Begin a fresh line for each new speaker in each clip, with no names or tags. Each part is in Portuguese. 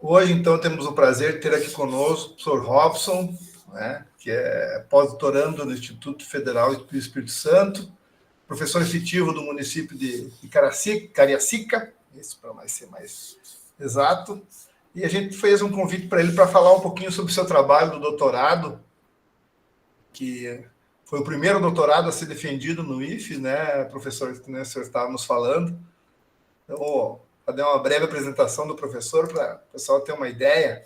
Hoje, então, temos o prazer de ter aqui conosco o professor Robson, né, que é pós-doutorando no Instituto Federal do Espírito Santo, professor efetivo do município de Cariacica, isso para ser mais exato, e a gente fez um convite para ele para falar um pouquinho sobre o seu trabalho do doutorado, que foi o primeiro doutorado a ser defendido no IFES, né, professor, né, o senhor estava nos falando. Então, vou dar uma breve apresentação do professor para o pessoal ter uma ideia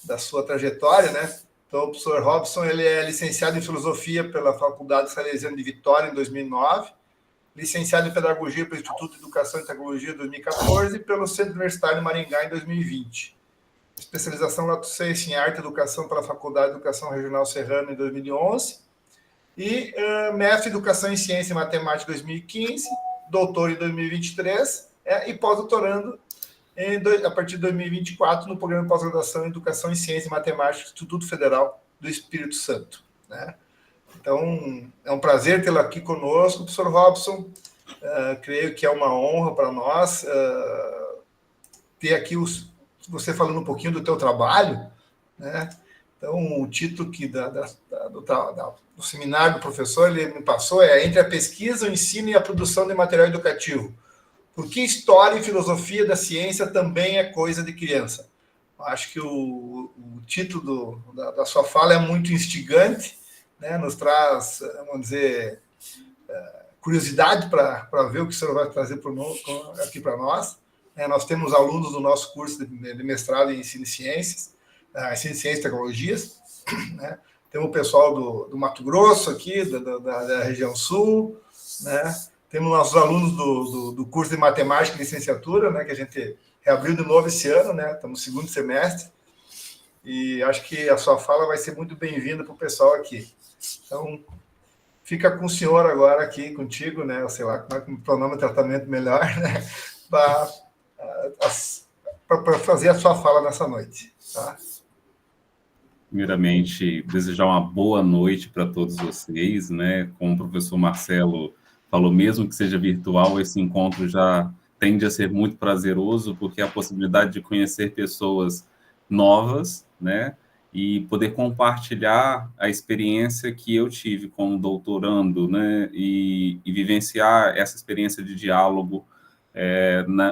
da sua trajetória, né? Então, o professor Robson, ele é licenciado em Filosofia pela Faculdade Salesiana de Vitória em 2009, licenciado em Pedagogia pelo Instituto de Educação e Tecnologia em 2014 e pelo Centro Universitário de Maringá em 2020. Especialização Lato Sensu em Arte e Educação pela Faculdade de Educação Regional Serrana em 2011 e mestre em Educação em Ciência e Matemática em 2015, doutor em 2023 e pós-doutorando a partir de 2024 no programa de pós-graduação em Educação em Ciência e Matemática do Instituto Federal do Espírito Santo, né? Então, é um prazer tê-lo aqui conosco, professor Robson. Creio que é uma honra para nós ter aqui você falando um pouquinho do teu trabalho, né? Então, o título do seminário do professor, ele me passou, é Entre a Pesquisa, o Ensino e a Produção de Material Educativo. Por que História e Filosofia da Ciência também é coisa de criança? Acho que o título da sua fala é muito instigante, né? Nos traz, vamos dizer, curiosidade para ver o que o senhor vai trazer aqui para nós. Nós temos alunos do nosso curso de mestrado em Ensino de Ciências, Ensino de Ciências e Tecnologias, né? Temos o pessoal do Mato Grosso aqui, da região sul, né? Temos nossos alunos do curso de Matemática e Licenciatura, né, que a gente reabriu de novo esse ano, né? Estamos no segundo semestre, e acho que a sua fala vai ser muito bem-vinda para o pessoal aqui. Então, fica com o senhor agora aqui, contigo, né? Sei lá, como é que o pronome tratamento melhor, né? Para fazer a sua fala nessa noite, tá?
Primeiramente, desejar uma boa noite para todos vocês, né? Como o professor Marcelo falou, mesmo que seja virtual, esse encontro já tende a ser muito prazeroso, porque a possibilidade de conhecer pessoas novas, né? E poder compartilhar a experiência que eu tive como doutorando, né? E vivenciar essa experiência de diálogo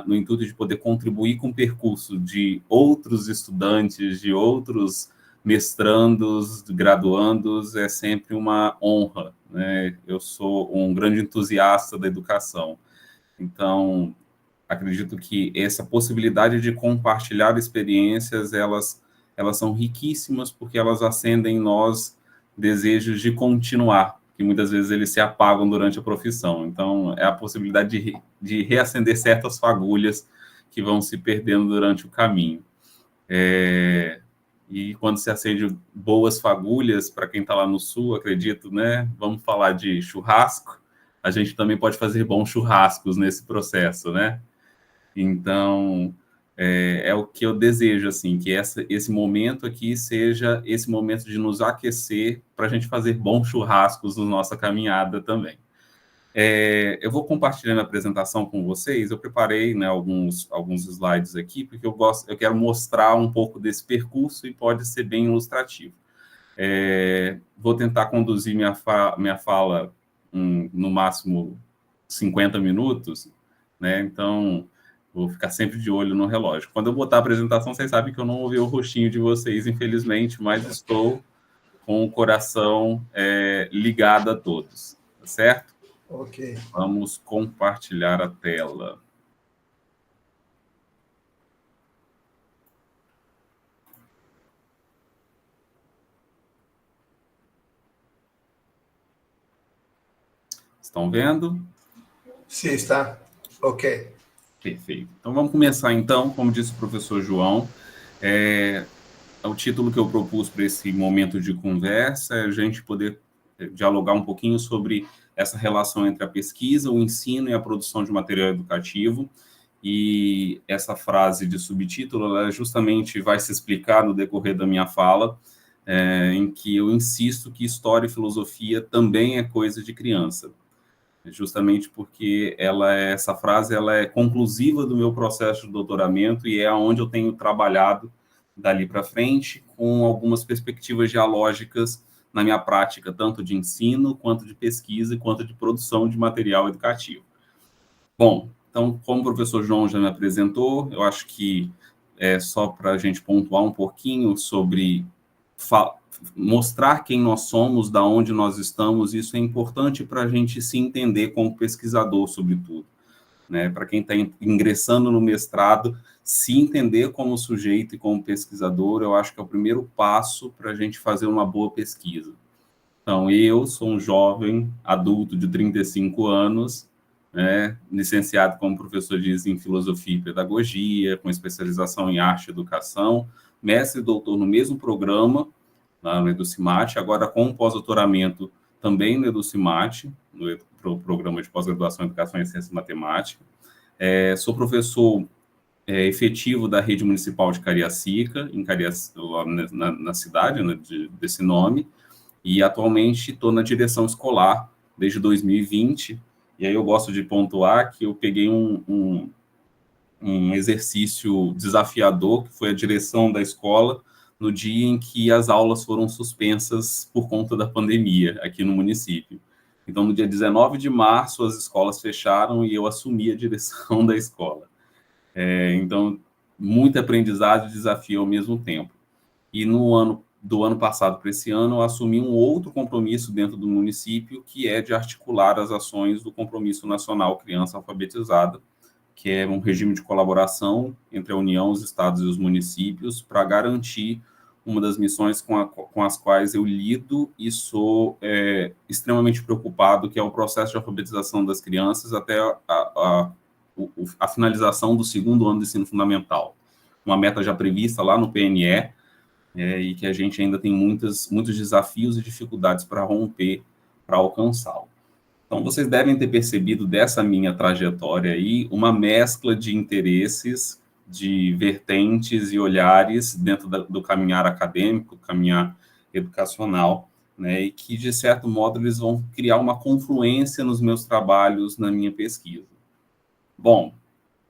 no intuito de poder contribuir com o percurso de outros estudantes, de outros mestrandos, graduandos, é sempre uma honra, né? Eu sou um grande entusiasta da educação, então acredito que essa possibilidade de compartilhar experiências, elas são riquíssimas, porque elas acendem em nós desejos de continuar, que muitas vezes eles se apagam durante a profissão. Então, é a possibilidade de reacender certas fagulhas que vão se perdendo durante o caminho. E quando se acende boas fagulhas, para quem está lá no sul, acredito, né? Vamos falar de churrasco, a gente também pode fazer bons churrascos nesse processo, né? Então, é o que eu desejo, assim, que esse momento aqui seja esse momento de nos aquecer para a gente fazer bons churrascos na nossa caminhada também. Eu vou compartilhando a apresentação com vocês. Eu preparei, né, alguns slides aqui, porque eu quero mostrar um pouco desse percurso e pode ser bem ilustrativo. Vou tentar conduzir minha fala no máximo 50 minutos, né? Então, vou ficar sempre de olho no relógio. Quando eu botar a apresentação, vocês sabem que eu não vou ver o rostinho de vocês, infelizmente, mas estou com o coração ligado a todos, tá certo?
Ok.
Vamos compartilhar a tela. Estão vendo?
Sim, está. Ok.
Perfeito. Então, vamos começar, então. Como disse o professor João, o título que eu propus para esse momento de conversa é a gente poder dialogar um pouquinho sobre essa relação entre a pesquisa, o ensino e a produção de material educativo. E essa frase de subtítulo, ela justamente vai se explicar no decorrer da minha fala, em que eu insisto que história e filosofia também é coisa de criança. Justamente porque essa frase ela é conclusiva do meu processo de doutoramento e é onde eu tenho trabalhado dali para frente, com algumas perspectivas geológicas na minha prática, tanto de ensino, quanto de pesquisa, quanto de produção de material educativo. Bom, então, como o professor João já me apresentou, eu acho que é só para a gente pontuar um pouquinho sobre mostrar quem nós somos, da onde nós estamos, isso é importante para a gente se entender como pesquisador, sobretudo. Né? Para quem está ingressando no mestrado, se entender como sujeito e como pesquisador, eu acho que é o primeiro passo para a gente fazer uma boa pesquisa. Então, eu sou um jovem adulto de 35 anos, né, licenciado, como o professor diz, em Filosofia e Pedagogia, com especialização em Arte e Educação, mestre e doutor no mesmo programa, lá no EduCimate, agora com um pós-doutoramento também no EduCimate, no programa de pós-graduação em Educação em Ciência e Matemática. Sou professor efetivo da Rede Municipal de Cariacica, lá na cidade, né, desse nome, e atualmente estou na direção escolar desde 2020, e aí eu gosto de pontuar que eu peguei um exercício desafiador, que foi a direção da escola, no dia em que as aulas foram suspensas por conta da pandemia aqui no município. Então, no dia 19 de março, as escolas fecharam e eu assumi a direção da escola. Então, muito aprendizado e desafio ao mesmo tempo. E do ano passado para esse ano, eu assumi um outro compromisso dentro do município, que é de articular as ações do Compromisso Nacional Criança Alfabetizada, que é um regime de colaboração entre a União, os estados e os municípios, para garantir uma das missões com as quais eu lido e sou extremamente preocupado, que é o processo de alfabetização das crianças até a finalização do segundo ano do ensino fundamental. Uma meta já prevista lá no PNE, e que a gente ainda tem muitos desafios e dificuldades para romper, para alcançá-lo. Então, vocês devem ter percebido dessa minha trajetória aí uma mescla de interesses, de vertentes e olhares dentro do caminhar acadêmico, caminhar educacional, né, e que, de certo modo, eles vão criar uma confluência nos meus trabalhos, na minha pesquisa. Bom,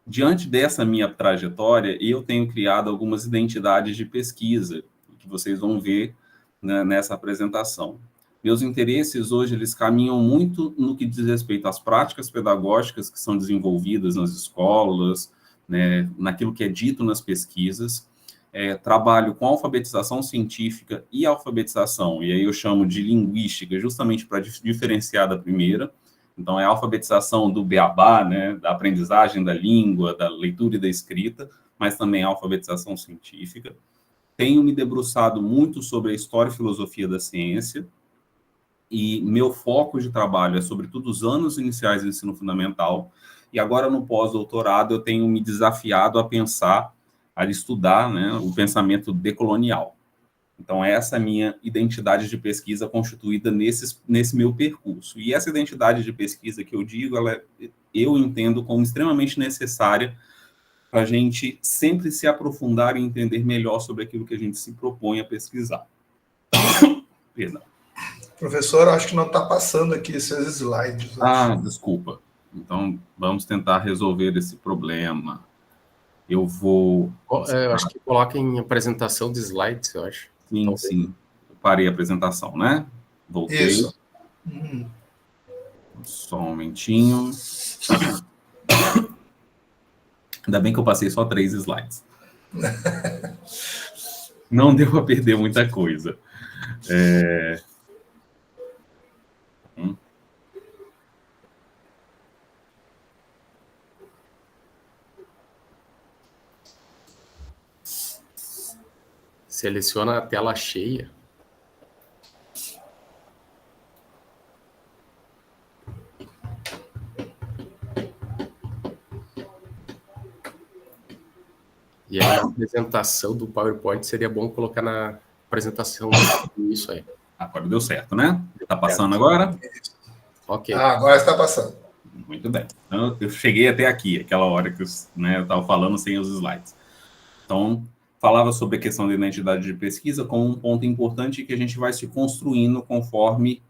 diante dessa minha trajetória, eu tenho criado algumas identidades de pesquisa, que vocês vão ver, né, nessa apresentação. Meus interesses hoje, eles caminham muito no que diz respeito às práticas pedagógicas que são desenvolvidas nas escolas, né, naquilo que é dito nas pesquisas. Trabalho com alfabetização científica e alfabetização, e aí eu chamo de linguística, justamente para diferenciar da primeira. Então, é a alfabetização do beabá, né, da aprendizagem da língua, da leitura e da escrita, mas também a alfabetização científica. Tenho me debruçado muito sobre a história e filosofia da ciência, e meu foco de trabalho é, sobretudo, os anos iniciais do ensino fundamental, e agora, no pós-doutorado, eu tenho me desafiado a pensar, a estudar, né, o pensamento decolonial. Então, essa é a minha identidade de pesquisa constituída nesse meu percurso. E essa identidade de pesquisa que eu digo, eu entendo como extremamente necessária para a gente sempre se aprofundar e entender melhor sobre aquilo que a gente se propõe a pesquisar. Perdão.
Professor, acho que não está passando aqui esses slides.
Desculpa. Então, vamos tentar resolver esse problema. Eu vou...
Eu acho que coloca em apresentação de slides, eu acho.
Sim,
então,
sim. Eu parei a apresentação, né? Voltei.
Isso.
Só um momentinho. Ainda bem que eu passei só 3 slides. Não deu para perder muita coisa.
Seleciona a tela cheia. E aí, a apresentação do PowerPoint seria bom colocar na apresentação isso aí.
Agora deu certo, né? Está passando agora?
Ok.
Agora está passando.
Muito bem. Então, eu cheguei até aqui, aquela hora que eu estava falando sem os slides. Então, falava sobre a questão da identidade de pesquisa como um ponto importante que a gente vai se construindo conforme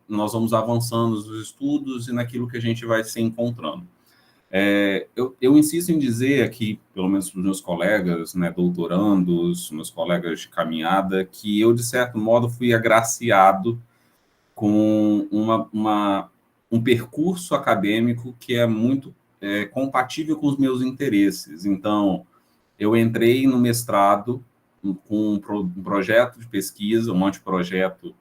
nós vamos avançando nos estudos e naquilo que a gente vai se encontrando. Eu insisto em dizer aqui, pelo menos para os meus colegas, né, doutorandos, meus colegas de caminhada, que eu, de certo modo, fui agraciado com um percurso acadêmico que é muito compatível com os meus interesses. Então, eu entrei no mestrado com um projeto de pesquisa, um anteprojeto,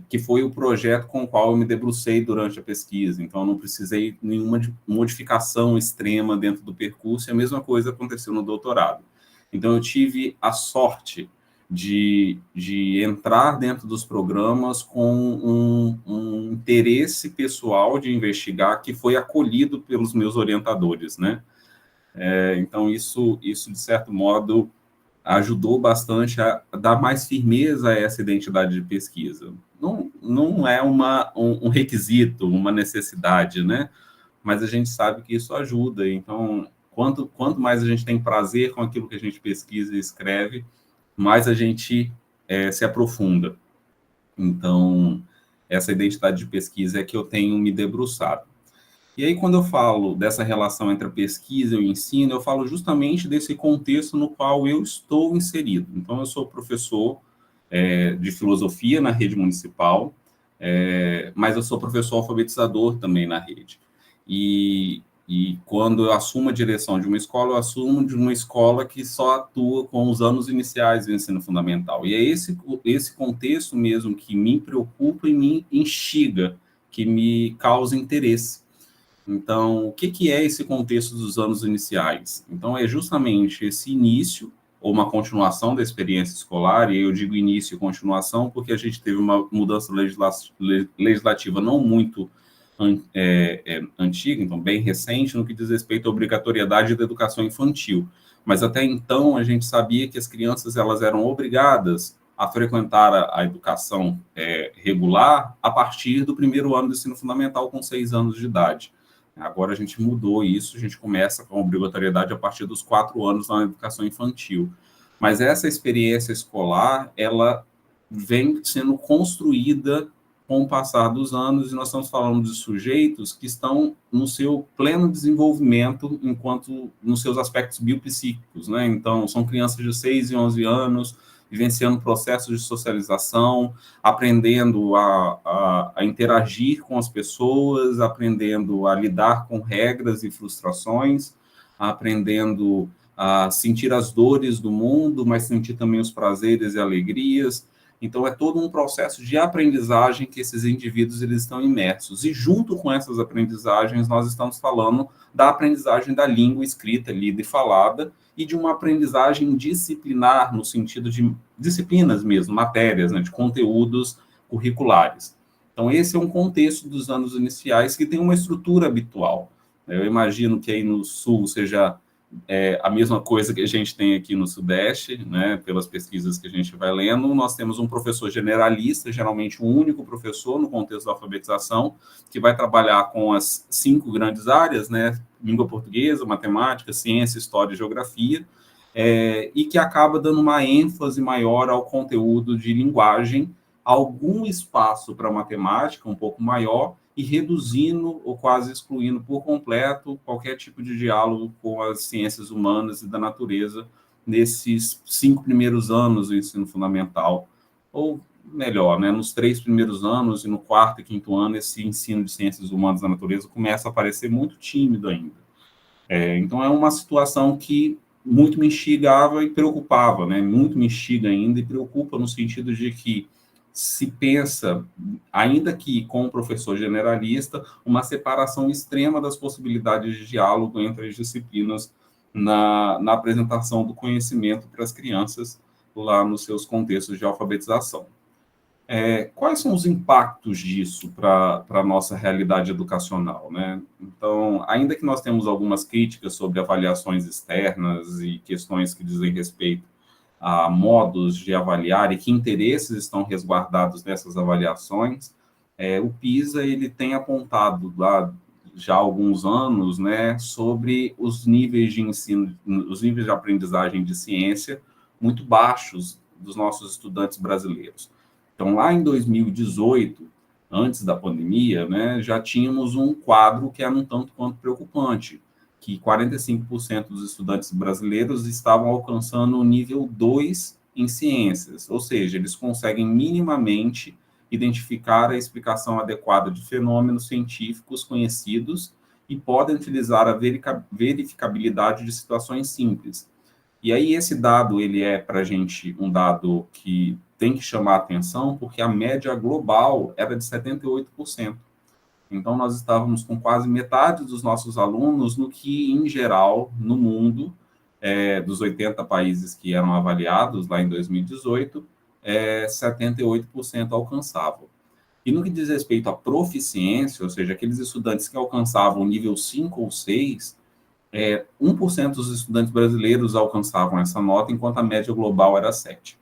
que foi o projeto com o qual eu me debrucei durante a pesquisa. Então, eu não precisei de nenhuma modificação extrema dentro do percurso, e a mesma coisa aconteceu no doutorado. Então, eu tive a sorte de entrar dentro dos programas com um interesse pessoal de investigar que foi acolhido pelos meus orientadores, né? Então, isso, de certo modo, ajudou bastante a dar mais firmeza a essa identidade de pesquisa. Não é um requisito, uma necessidade, né? Mas a gente sabe que isso ajuda. Então, quanto mais a gente tem prazer com aquilo que a gente pesquisa e escreve, mais a gente se aprofunda. Então, essa identidade de pesquisa é que eu tenho me debruçado. E aí, quando eu falo dessa relação entre a pesquisa e o ensino, eu falo justamente desse contexto no qual eu estou inserido. Então, eu sou professor de filosofia na rede municipal, mas eu sou professor alfabetizador também na rede. E quando eu assumo a direção de uma escola, eu assumo de uma escola que só atua com os anos iniciais do ensino fundamental. E é esse contexto mesmo que me preocupa e me instiga, que me causa interesse. Então, o que é esse contexto dos anos iniciais? Então, é justamente esse início, ou uma continuação da experiência escolar, e eu digo início e continuação porque a gente teve uma mudança legislativa não muito antiga, então bem recente, no que diz respeito à obrigatoriedade da educação infantil. Mas até então, a gente sabia que as crianças elas eram obrigadas a frequentar a educação regular a partir do primeiro ano do ensino fundamental, com 6 anos de idade. Agora a gente mudou isso, a gente começa com a obrigatoriedade a partir dos 4 anos na educação infantil. Mas essa experiência escolar, ela vem sendo construída com o passar dos anos, e nós estamos falando de sujeitos que estão no seu pleno desenvolvimento, enquanto nos seus aspectos biopsíquicos, né? Então, são crianças de 6 e 11 anos, vivenciando processos de socialização, aprendendo a interagir com as pessoas, aprendendo a lidar com regras e frustrações, aprendendo a sentir as dores do mundo, mas sentir também os prazeres e alegrias. Então, é todo um processo de aprendizagem que esses indivíduos eles estão imersos. E, junto com essas aprendizagens, nós estamos falando da aprendizagem da língua escrita, lida e falada, e de uma aprendizagem disciplinar, no sentido de disciplinas mesmo, matérias, né, de conteúdos curriculares. Então, esse é um contexto dos anos iniciais que tem uma estrutura habitual. Eu imagino que aí no Sul seja a mesma coisa que a gente tem aqui no Sudeste, né, pelas pesquisas que a gente vai lendo. Nós temos um professor generalista, geralmente um único professor no contexto da alfabetização, que vai trabalhar com as 5 grandes áreas, né, língua portuguesa, matemática, ciência, história e geografia, e que acaba dando uma ênfase maior ao conteúdo de linguagem, algum espaço para matemática um pouco maior, e reduzindo ou quase excluindo por completo qualquer tipo de diálogo com as ciências humanas e da natureza nesses 5 primeiros anos do ensino fundamental, ou melhor, né, nos 3 primeiros anos e no 4º e 5º ano, esse ensino de ciências humanas da natureza começa a parecer muito tímido ainda. Então, é uma situação que muito me instigava e preocupava, né, muito me instiga ainda e preocupa no sentido de que se pensa, ainda que com o professor generalista, uma separação extrema das possibilidades de diálogo entre as disciplinas na apresentação do conhecimento para as crianças lá nos seus contextos de alfabetização. Quais são os impactos disso para a nossa realidade educacional, né? Então, ainda que nós temos algumas críticas sobre avaliações externas e questões que dizem respeito a modos de avaliar e que interesses estão resguardados nessas avaliações, o PISA ele tem apontado lá já há alguns anos, né, sobre os níveis de ensino, os níveis de aprendizagem de ciência muito baixos dos nossos estudantes brasileiros. Então, lá em 2018, antes da pandemia, né, já tínhamos um quadro que era um tanto quanto preocupante, que 45% dos estudantes brasileiros estavam alcançando o nível 2 em ciências, ou seja, eles conseguem minimamente identificar a explicação adequada de fenômenos científicos conhecidos e podem utilizar a verificabilidade de situações simples. E aí esse dado, ele é para a gente um dado que tem que chamar a atenção, porque a média global era de 78%. Então, nós estávamos com quase metade dos nossos alunos no que, em geral, no mundo, dos 80 países que eram avaliados lá em 2018, 78% alcançavam. E no que diz respeito à proficiência, ou seja, aqueles estudantes que alcançavam o nível 5 ou 6, 1% dos estudantes brasileiros alcançavam essa nota, enquanto a média global era 7%.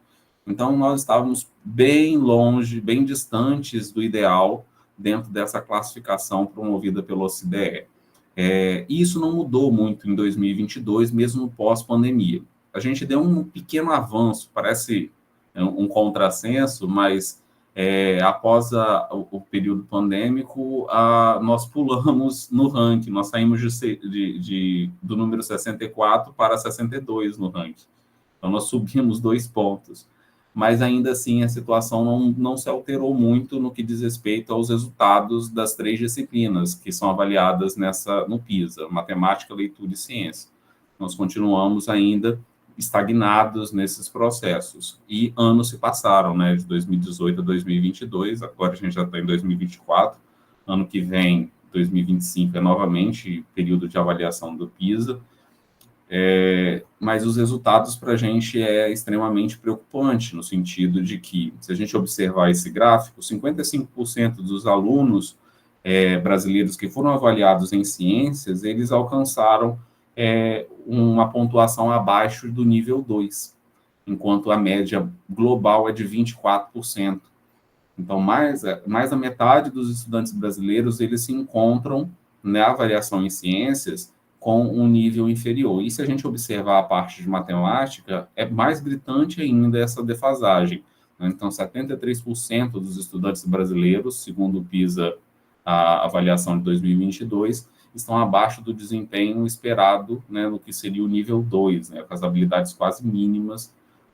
Então, nós estávamos bem longe, bem distantes do ideal dentro dessa classificação promovida pelo OCDE. Isso não mudou muito em 2022, mesmo pós-pandemia. A gente deu um pequeno avanço, parece um contrassenso, mas após o período pandêmico, nós pulamos no ranking, nós saímos do número 64 para 62 no ranking. Então, nós subimos 2 pontos. Mas, ainda assim, a situação não se alterou muito no que diz respeito aos resultados das 3 disciplinas que são avaliadas no PISA, matemática, leitura e ciência. Nós continuamos ainda estagnados nesses processos. E anos se passaram, né, de 2018 a 2022, agora a gente já está em 2024, ano que vem, 2025, é novamente período de avaliação do PISA, mas os resultados para a gente é extremamente preocupante, no sentido de que, se a gente observar esse gráfico, 55% dos alunos brasileiros que foram avaliados em ciências, eles alcançaram uma pontuação abaixo do nível 2, enquanto a média global é de 24%. Então, mais da metade dos estudantes brasileiros, eles se encontram na avaliação em ciências com um nível inferior. E se a gente observar a parte de matemática, é mais gritante ainda essa defasagem. Então, 73% dos estudantes brasileiros, segundo o PISA, a avaliação de 2022, estão abaixo do desempenho esperado, né, no que seria o nível 2, né, com as habilidades quase mínimas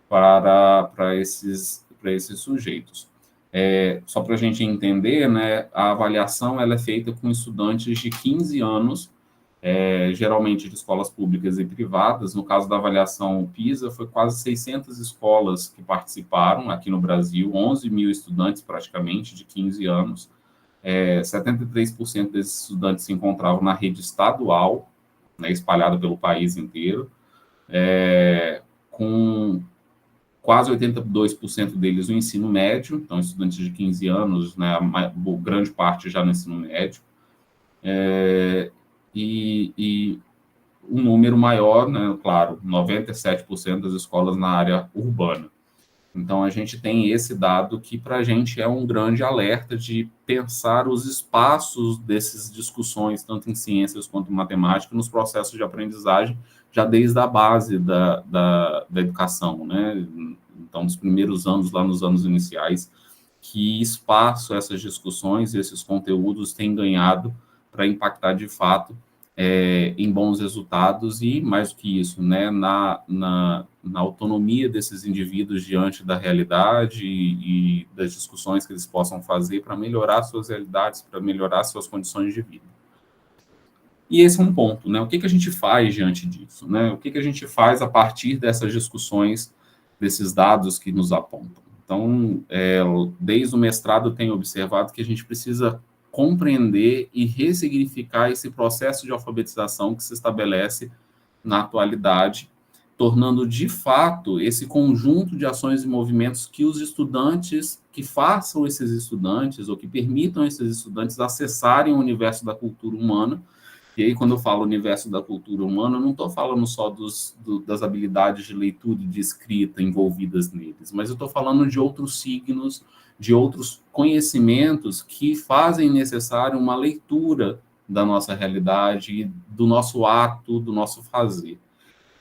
para esses sujeitos. Só para a gente entender, né, a avaliação ela é feita com estudantes de 15 anos, geralmente de escolas públicas e privadas. No caso da avaliação PISA, foi quase 600 escolas que participaram aqui no Brasil, 11 mil estudantes praticamente de 15 anos. 73% desses estudantes se encontravam na rede estadual, né, espalhada pelo país inteiro, com quase 82% deles no ensino médio, então estudantes de 15 anos, né, grande parte já no ensino médio, e um número maior, né, claro, 97% das escolas na área urbana. Então, a gente tem esse dado que, para a gente, é um grande alerta de pensar os espaços dessas discussões, tanto em ciências quanto em matemática, nos processos de aprendizagem, já desde a base da educação, né? Então, dos primeiros anos, lá nos anos iniciais, que espaço essas discussões, esses conteúdos têm ganhado para impactar, de fato, em bons resultados e, mais do que isso, né, na autonomia desses indivíduos diante da realidade e das discussões que eles possam fazer para melhorar suas realidades, para melhorar suas condições de vida. E esse é um ponto, né? O que a gente faz diante disso, né? O que a gente faz a partir dessas discussões, desses dados que nos apontam? Então, desde o mestrado, eu tenho observado que a gente precisa compreender e ressignificar esse processo de alfabetização que se estabelece na atualidade, tornando, de fato, esse conjunto de ações e movimentos que os estudantes, que façam esses estudantes, ou que permitam esses estudantes acessarem o universo da cultura humana. E aí, quando eu falo universo da cultura humana, eu não estou falando só das habilidades de leitura e de escrita envolvidas neles, mas eu estou falando de outros signos, de outros conhecimentos que fazem necessário uma leitura da nossa realidade, do nosso ato, do nosso fazer.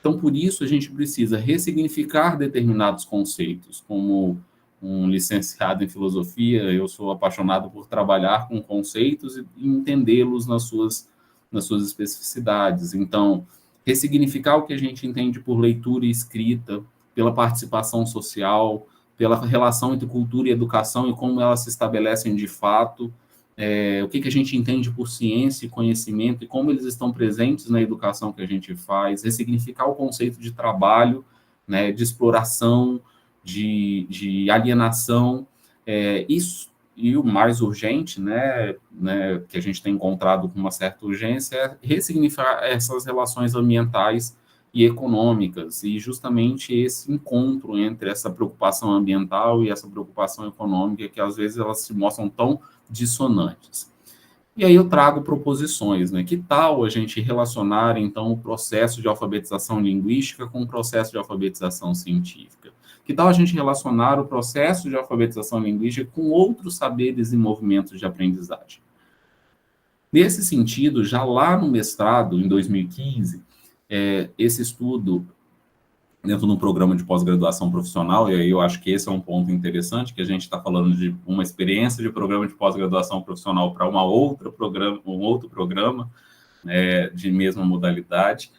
Então, por isso, a gente precisa ressignificar determinados conceitos, como um licenciado em filosofia, eu sou apaixonado por trabalhar com conceitos e entendê-los nas suas especificidades. Então, ressignificar o que a gente entende por leitura e escrita, pela participação social, pela relação entre cultura e educação e como elas se estabelecem de fato, o que a gente entende por ciência e conhecimento e como eles estão presentes na educação que a gente faz, ressignificar o conceito de trabalho, né, de exploração, de alienação, isso, e o mais urgente, né, que a gente tem encontrado com uma certa urgência, é ressignificar essas relações ambientais e econômicas, e justamente esse encontro entre essa preocupação ambiental e essa preocupação econômica, que às vezes elas se mostram tão dissonantes. E aí eu trago proposições, né? Que tal a gente relacionar, então, o processo de alfabetização linguística com o processo de alfabetização científica? Que tal a gente relacionar o processo de alfabetização linguística com outros saberes e movimentos de aprendizagem? Nesse sentido, já lá no mestrado, em 2015, esse estudo dentro de um programa de pós-graduação profissional, e aí eu acho que esse é um ponto interessante, que a gente está falando de uma experiência de programa de pós-graduação profissional para um outro programa de mesma modalidade.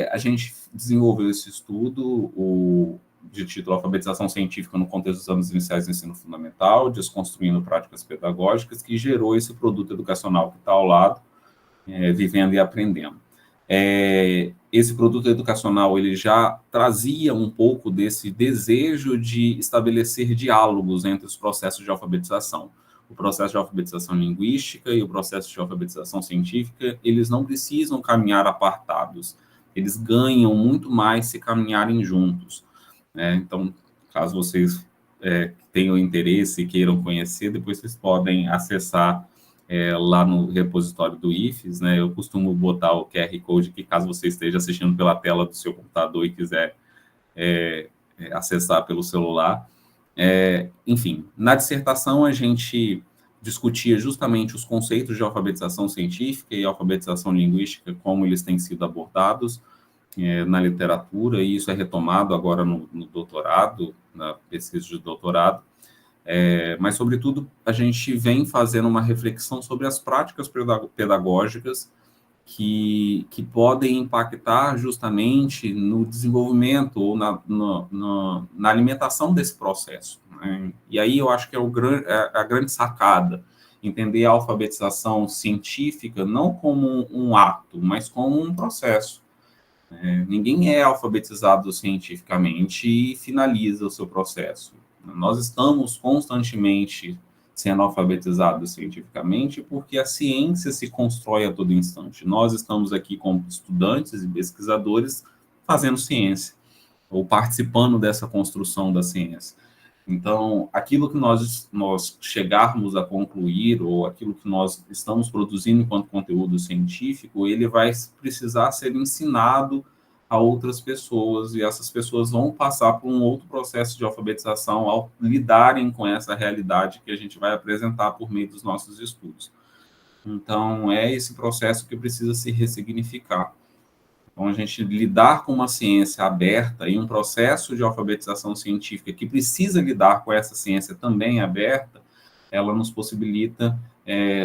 A gente desenvolveu esse estudo, de título Alfabetização Científica no Contexto dos Anos Iniciais do Ensino Fundamental, Desconstruindo Práticas Pedagógicas, que gerou esse produto educacional que está ao lado, Vivendo e Aprendendo. Esse produto educacional ele já trazia um pouco desse desejo de estabelecer diálogos entre os processos de alfabetização. O processo de alfabetização linguística e o processo de alfabetização científica, eles não precisam caminhar apartados, eles ganham muito mais se caminharem juntos. Então, caso vocês tenham interesse e queiram conhecer, depois vocês podem acessar lá no repositório do IFES, né? Eu costumo botar o QR Code aqui, caso você esteja assistindo pela tela do seu computador e quiser acessar pelo celular. Enfim, na dissertação a gente discutia justamente os conceitos de alfabetização científica e alfabetização linguística, como eles têm sido abordados na literatura, e isso é retomado agora no doutorado, na pesquisa de doutorado. Mas, sobretudo, a gente vem fazendo uma reflexão sobre as práticas pedagógicas que podem impactar justamente no desenvolvimento ou na alimentação desse processo, né? E aí eu acho que a grande sacada, entender a alfabetização científica não como um ato, mas como um processo. Ninguém é alfabetizado cientificamente e finaliza o seu processo. Nós estamos constantemente sendo alfabetizados cientificamente porque a ciência se constrói a todo instante. Nós estamos aqui como estudantes e pesquisadores fazendo ciência, ou participando dessa construção da ciência. Então, aquilo que nós chegarmos a concluir, ou aquilo que nós estamos produzindo enquanto conteúdo científico, ele vai precisar ser ensinado a outras pessoas, e essas pessoas vão passar por um outro processo de alfabetização ao lidarem com essa realidade que a gente vai apresentar por meio dos nossos estudos. Então, é esse processo que precisa se ressignificar. Então, a gente lidar com uma ciência aberta e um processo de alfabetização científica que precisa lidar com essa ciência também aberta, ela nos possibilita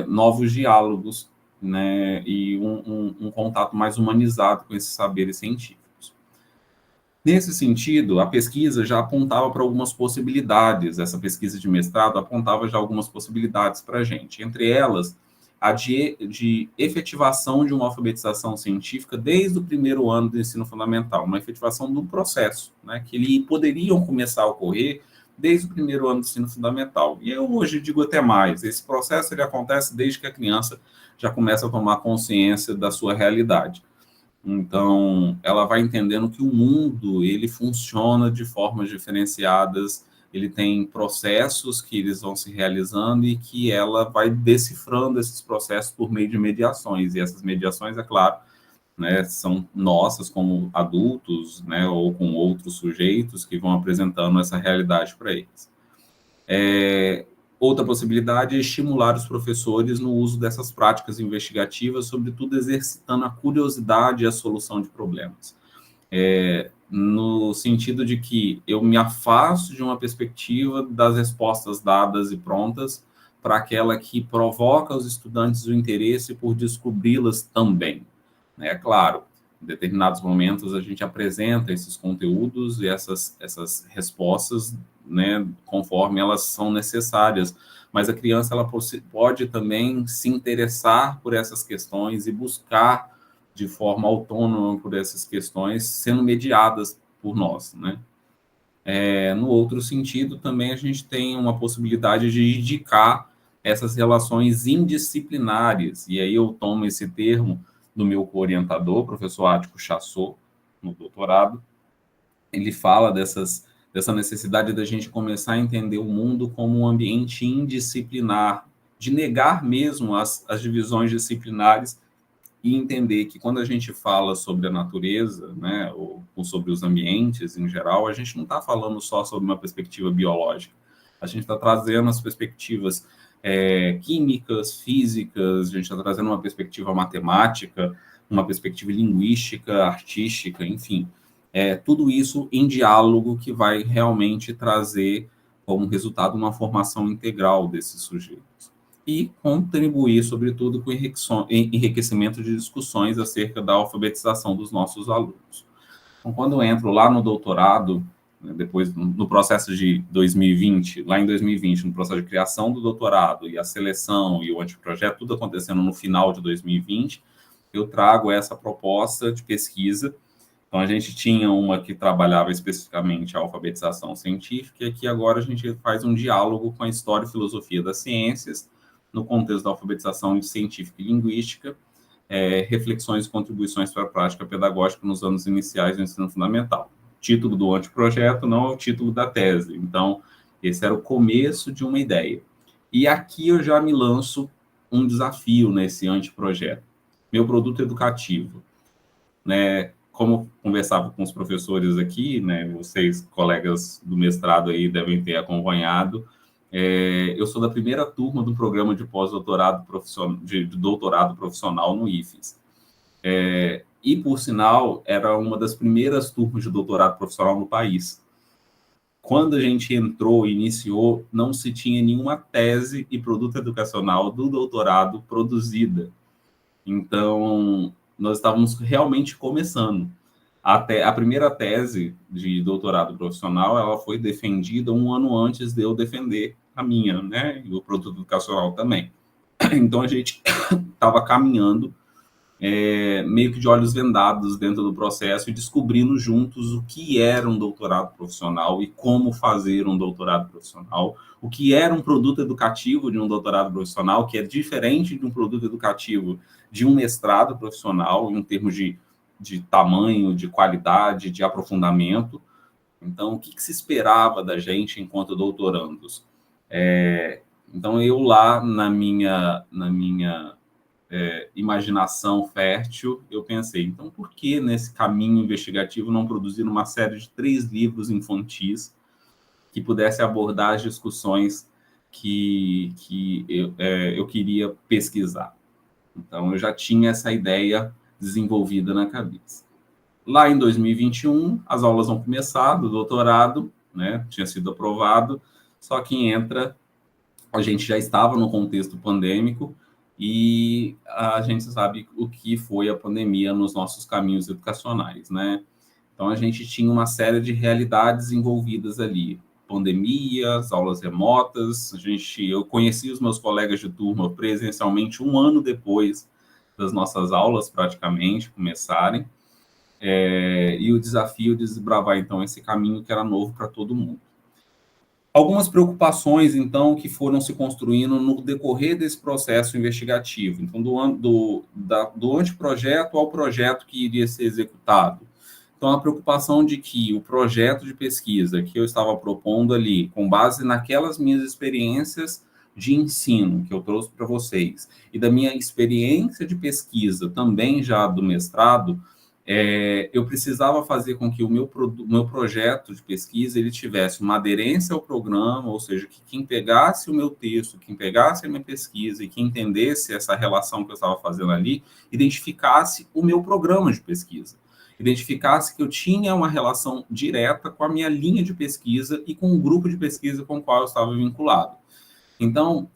novos diálogos, né, e um contato mais humanizado com esses saberes científicos. Nesse sentido, a pesquisa já apontava para algumas possibilidades, essa pesquisa de mestrado apontava já algumas possibilidades para a gente, entre elas, a de efetivação de uma alfabetização científica desde o primeiro ano do ensino fundamental, uma efetivação do processo, né, que ele poderiam começar a ocorrer desde o primeiro ano do ensino fundamental. E eu hoje digo até mais, esse processo ele acontece desde que a criança já começa a tomar consciência da sua realidade. Então, ela vai entendendo que o mundo, ele funciona de formas diferenciadas, ele tem processos que eles vão se realizando e que ela vai decifrando esses processos por meio de mediações. E essas mediações, é claro, né, são nossas como adultos, né, ou com outros sujeitos que vão apresentando essa realidade para eles. Outra possibilidade é estimular os professores no uso dessas práticas investigativas, sobretudo exercitando a curiosidade e a solução de problemas. No no sentido de que eu me afasto de uma perspectiva das respostas dadas e prontas para aquela que provoca aos estudantes o interesse por descobri-las também. É claro, em determinados momentos a gente apresenta esses conteúdos e essas respostas, né, conforme elas são necessárias, mas a criança ela pode também se interessar por essas questões e buscar de forma autônoma por essas questões, sendo mediadas por nós, né? No outro sentido, também a gente tem uma possibilidade de indicar essas relações indisciplinares, e aí eu tomo esse termo do meu orientador, professor Ático Chassot, no doutorado. Ele fala dessa necessidade da gente começar a entender o mundo como um ambiente indisciplinar, de negar mesmo as divisões disciplinares e entender que quando a gente fala sobre a natureza, né, ou sobre os ambientes em geral, a gente não está falando só sobre uma perspectiva biológica, a gente está trazendo as perspectivas químicas, físicas, a gente está trazendo uma perspectiva matemática, uma perspectiva linguística, artística, enfim, tudo isso em diálogo que vai realmente trazer como resultado uma formação integral desses sujeitos. E contribuir, sobretudo, com o enriquecimento de discussões acerca da alfabetização dos nossos alunos. Então, quando eu entro lá no doutorado, depois no processo de 2020, lá em 2020, no processo de criação do doutorado e a seleção e o anteprojeto, tudo acontecendo no final de 2020, eu trago essa proposta de pesquisa. Então, a gente tinha uma que trabalhava especificamente a alfabetização científica, e aqui agora a gente faz um diálogo com a história e filosofia das ciências, no contexto da alfabetização científica e linguística, reflexões e contribuições para a prática pedagógica nos anos iniciais do ensino fundamental. O título do anteprojeto não é o título da tese, então esse era o começo de uma ideia. E aqui eu já me lanço um desafio nesse anteprojeto. Meu produto educativo, né? Como conversava com os professores aqui, né? Vocês, colegas do mestrado aí, devem ter acompanhado. Eu sou da primeira turma do programa de pós-doutorado profissional, de doutorado profissional no IFES. E, por sinal, era uma das primeiras turmas de doutorado profissional no país. Quando a gente entrou, iniciou, não se tinha nenhuma tese e produto educacional do doutorado produzida. Então, nós estávamos realmente começando. Até a primeira tese de doutorado profissional, ela foi defendida um ano antes de eu defender a minha, né, e o produto educacional também. Então, a gente estava caminhando meio que de olhos vendados dentro do processo e descobrindo juntos o que era um doutorado profissional e como fazer um doutorado profissional, o que era um produto educativo de um doutorado profissional, que é diferente de um produto educativo de um mestrado profissional, em termos de tamanho, de qualidade, de aprofundamento. Então, o que se esperava da gente enquanto doutorandos? Então, eu lá, na minha imaginação fértil, eu pensei, então, por que nesse caminho investigativo não produzir uma série de 3 livros infantis que pudesse abordar as discussões que eu queria pesquisar? Então, eu já tinha essa ideia desenvolvida na cabeça. Lá em 2021, as aulas vão começar do doutorado, né? Tinha sido aprovado, só que a gente já estava no contexto pandêmico e a gente sabe o que foi a pandemia nos nossos caminhos educacionais, né? Então, a gente tinha uma série de realidades envolvidas ali. Pandemia, as aulas remotas, eu conheci os meus colegas de turma presencialmente 1 ano depois das nossas aulas, praticamente, começarem, e o desafio de desbravar, então, esse caminho que era novo para todo mundo. Algumas preocupações, então, que foram se construindo no decorrer desse processo investigativo. Então, do anteprojeto ao projeto que iria ser executado. Então, a preocupação de que o projeto de pesquisa que eu estava propondo ali, com base naquelas minhas experiências de ensino que eu trouxe para vocês, e da minha experiência de pesquisa também já do mestrado, eu precisava fazer com que o meu projeto de pesquisa ele tivesse uma aderência ao programa, ou seja, que quem pegasse o meu texto, quem pegasse a minha pesquisa e quem entendesse essa relação que eu estava fazendo ali, identificasse o meu programa de pesquisa. identificasse que eu tinha uma relação direta com a minha linha de pesquisa e com o grupo de pesquisa com o qual eu estava vinculado. Então,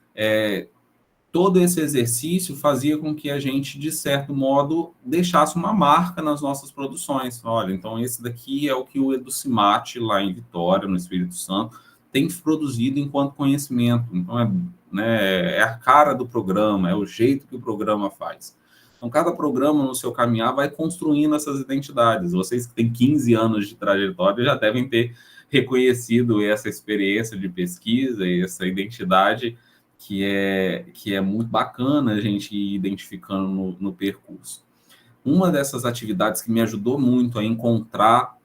todo esse exercício fazia com que a gente, de certo modo, deixasse uma marca nas nossas produções. Olha, então esse daqui é o que o Educimate, lá em Vitória, no Espírito Santo, tem produzido enquanto conhecimento. Então, é a cara do programa, é o jeito que o programa faz. Então, cada programa, no seu caminhar, vai construindo essas identidades. Vocês que têm 15 anos de trajetória já devem ter reconhecido essa experiência de pesquisa e essa identidade que é muito bacana a gente ir identificando no percurso. Uma dessas atividades que me ajudou muito a encontrar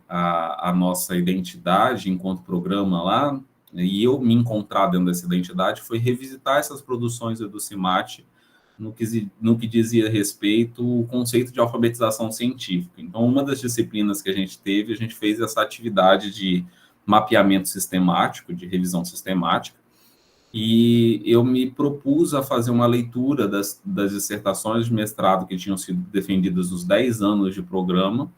a nossa identidade enquanto programa lá, e eu me encontrar dentro dessa identidade, foi revisitar essas produções do Educimate no que dizia respeito ao conceito de alfabetização científica. Então, uma das disciplinas que a gente teve, a gente fez essa atividade de mapeamento sistemático, de revisão sistemática, e eu me propus a fazer uma leitura das dissertações de mestrado que tinham sido defendidas nos 10 anos de programa,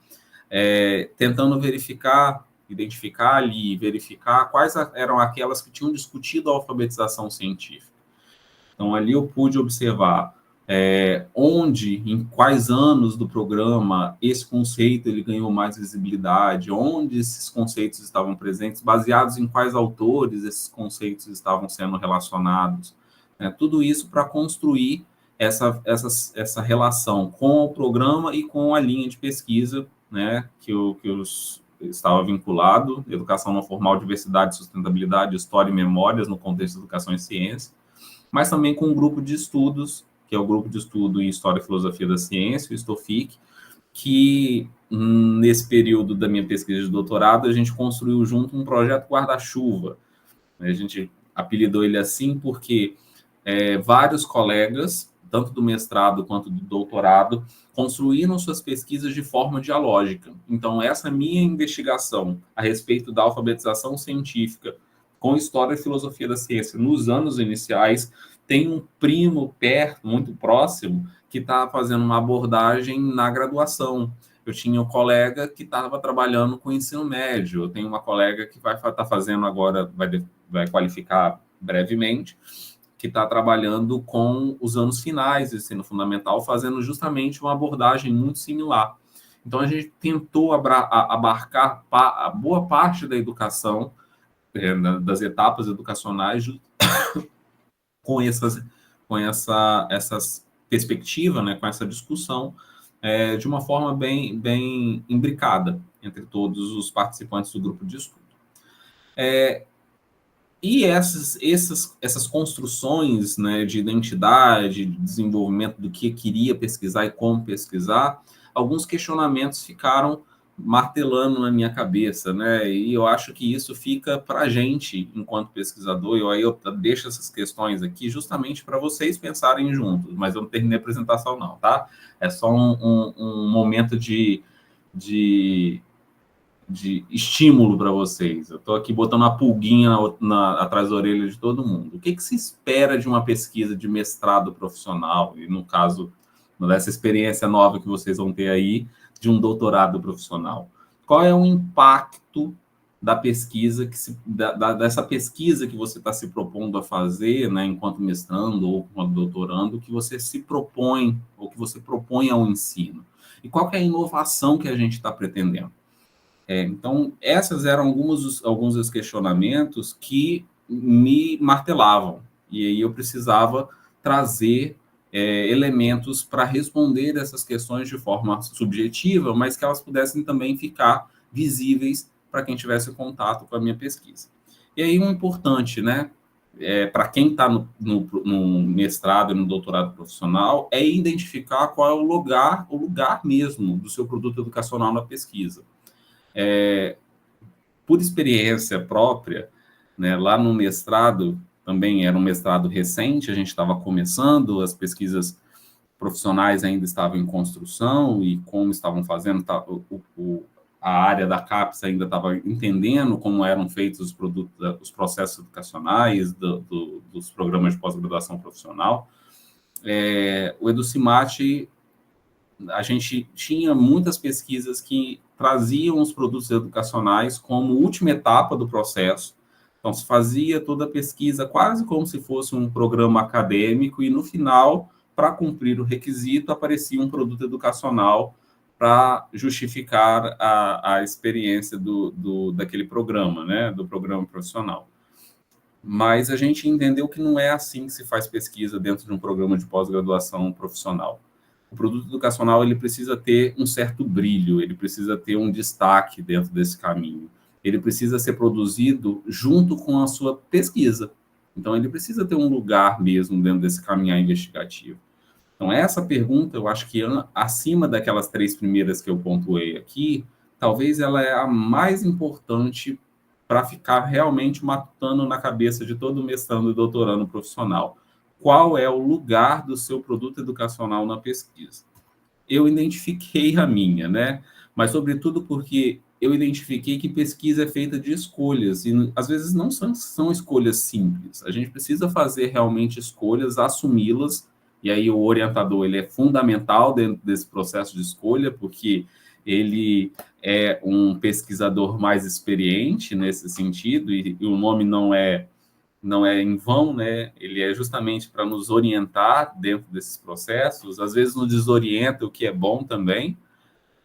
tentando identificar ali, verificar quais eram aquelas que tinham discutido a alfabetização científica. Então, ali eu pude observar onde, em quais anos do programa, esse conceito ele ganhou mais visibilidade, onde esses conceitos estavam presentes, baseados em quais autores esses conceitos estavam sendo relacionados. Tudo isso para construir essa relação com o programa e com a linha de pesquisa, né, que eu estava vinculado, Educação Não Formal, Diversidade, Sustentabilidade, História e Memórias, no contexto de Educação e Ciência, mas também com um grupo de estudos, que é o Grupo de Estudo em História e Filosofia da Ciência, o STOFIC, que nesse período da minha pesquisa de doutorado, a gente construiu junto um projeto guarda-chuva. A gente apelidou ele assim porque vários colegas, tanto do mestrado quanto do doutorado, construíram suas pesquisas de forma dialógica. Então, essa minha investigação a respeito da alfabetização científica com História e Filosofia da Ciência nos anos iniciais, tem um primo perto, muito próximo, que está fazendo uma abordagem na graduação. Eu tinha um colega que estava trabalhando com ensino médio, eu tenho uma colega que vai estar fazendo agora, vai qualificar brevemente, que está trabalhando com os anos finais do ensino fundamental, fazendo justamente uma abordagem muito similar. Então, a gente tentou abarcar a boa parte da educação, das etapas educacionais, com essas perspectivas, né, com essa discussão, de uma forma bem imbricada entre todos os participantes do grupo de estudo. E essas construções, né, de identidade, de desenvolvimento do que queria pesquisar e como pesquisar, alguns questionamentos ficaram martelando na minha cabeça, né? E eu acho que isso fica para a gente, enquanto pesquisador, eu deixo essas questões aqui justamente para vocês pensarem juntos, mas eu não terminei a apresentação não, tá? É só um momento de estímulo para vocês. Eu estou aqui botando uma pulguinha atrás da orelha de todo mundo. O que se espera de uma pesquisa de mestrado profissional, e no caso, dessa experiência nova que vocês vão ter aí, de um doutorado profissional? Qual é o impacto da pesquisa, dessa pesquisa que você está se propondo a fazer, né, enquanto mestrando ou enquanto doutorando, que você se propõe, ou que você propõe ao ensino? E qual que é a inovação que a gente está pretendendo? Então, essas eram alguns dos questionamentos que me martelavam, e aí eu precisava trazer elementos para responder essas questões de forma subjetiva, mas que elas pudessem também ficar visíveis para quem tivesse contato com a minha pesquisa. E aí, o importante, né, para quem está no mestrado e no doutorado profissional, é identificar qual é o lugar mesmo do seu produto educacional na pesquisa. Por experiência própria, né, lá no mestrado, também era um mestrado recente, a gente estava começando, as pesquisas profissionais ainda estavam em construção, e como estavam fazendo, a área da CAPES ainda estava entendendo como eram feitos os processos educacionais dos programas de pós-graduação profissional. O Educimate a gente tinha muitas pesquisas que traziam os produtos educacionais como última etapa do processo. Então, se fazia toda a pesquisa quase como se fosse um programa acadêmico e, no final, para cumprir o requisito, aparecia um produto educacional para justificar a experiência daquele programa, né, do programa profissional. Mas a gente entendeu que não é assim que se faz pesquisa dentro de um programa de pós-graduação profissional. O produto educacional ele precisa ter um certo brilho, ele precisa ter um destaque dentro desse caminho. Ele precisa ser produzido junto com a sua pesquisa. Então, ele precisa ter um lugar mesmo dentro desse caminhar investigativo. Então, essa pergunta, eu acho que acima daquelas 3 primeiras que eu pontuei aqui, talvez ela é a mais importante para ficar realmente matutando na cabeça de todo mestrando e doutorando profissional. Qual é o lugar do seu produto educacional na pesquisa? Eu identifiquei a minha, né? Mas, sobretudo, porque eu identifiquei que pesquisa é feita de escolhas, e às vezes não são escolhas simples. A gente precisa fazer realmente escolhas, assumi-las, e aí o orientador ele é fundamental dentro desse processo de escolha, porque ele é um pesquisador mais experiente nesse sentido, e o nome não é em vão, né? Ele é justamente para nos orientar dentro desses processos, às vezes nos desorienta, o que é bom também,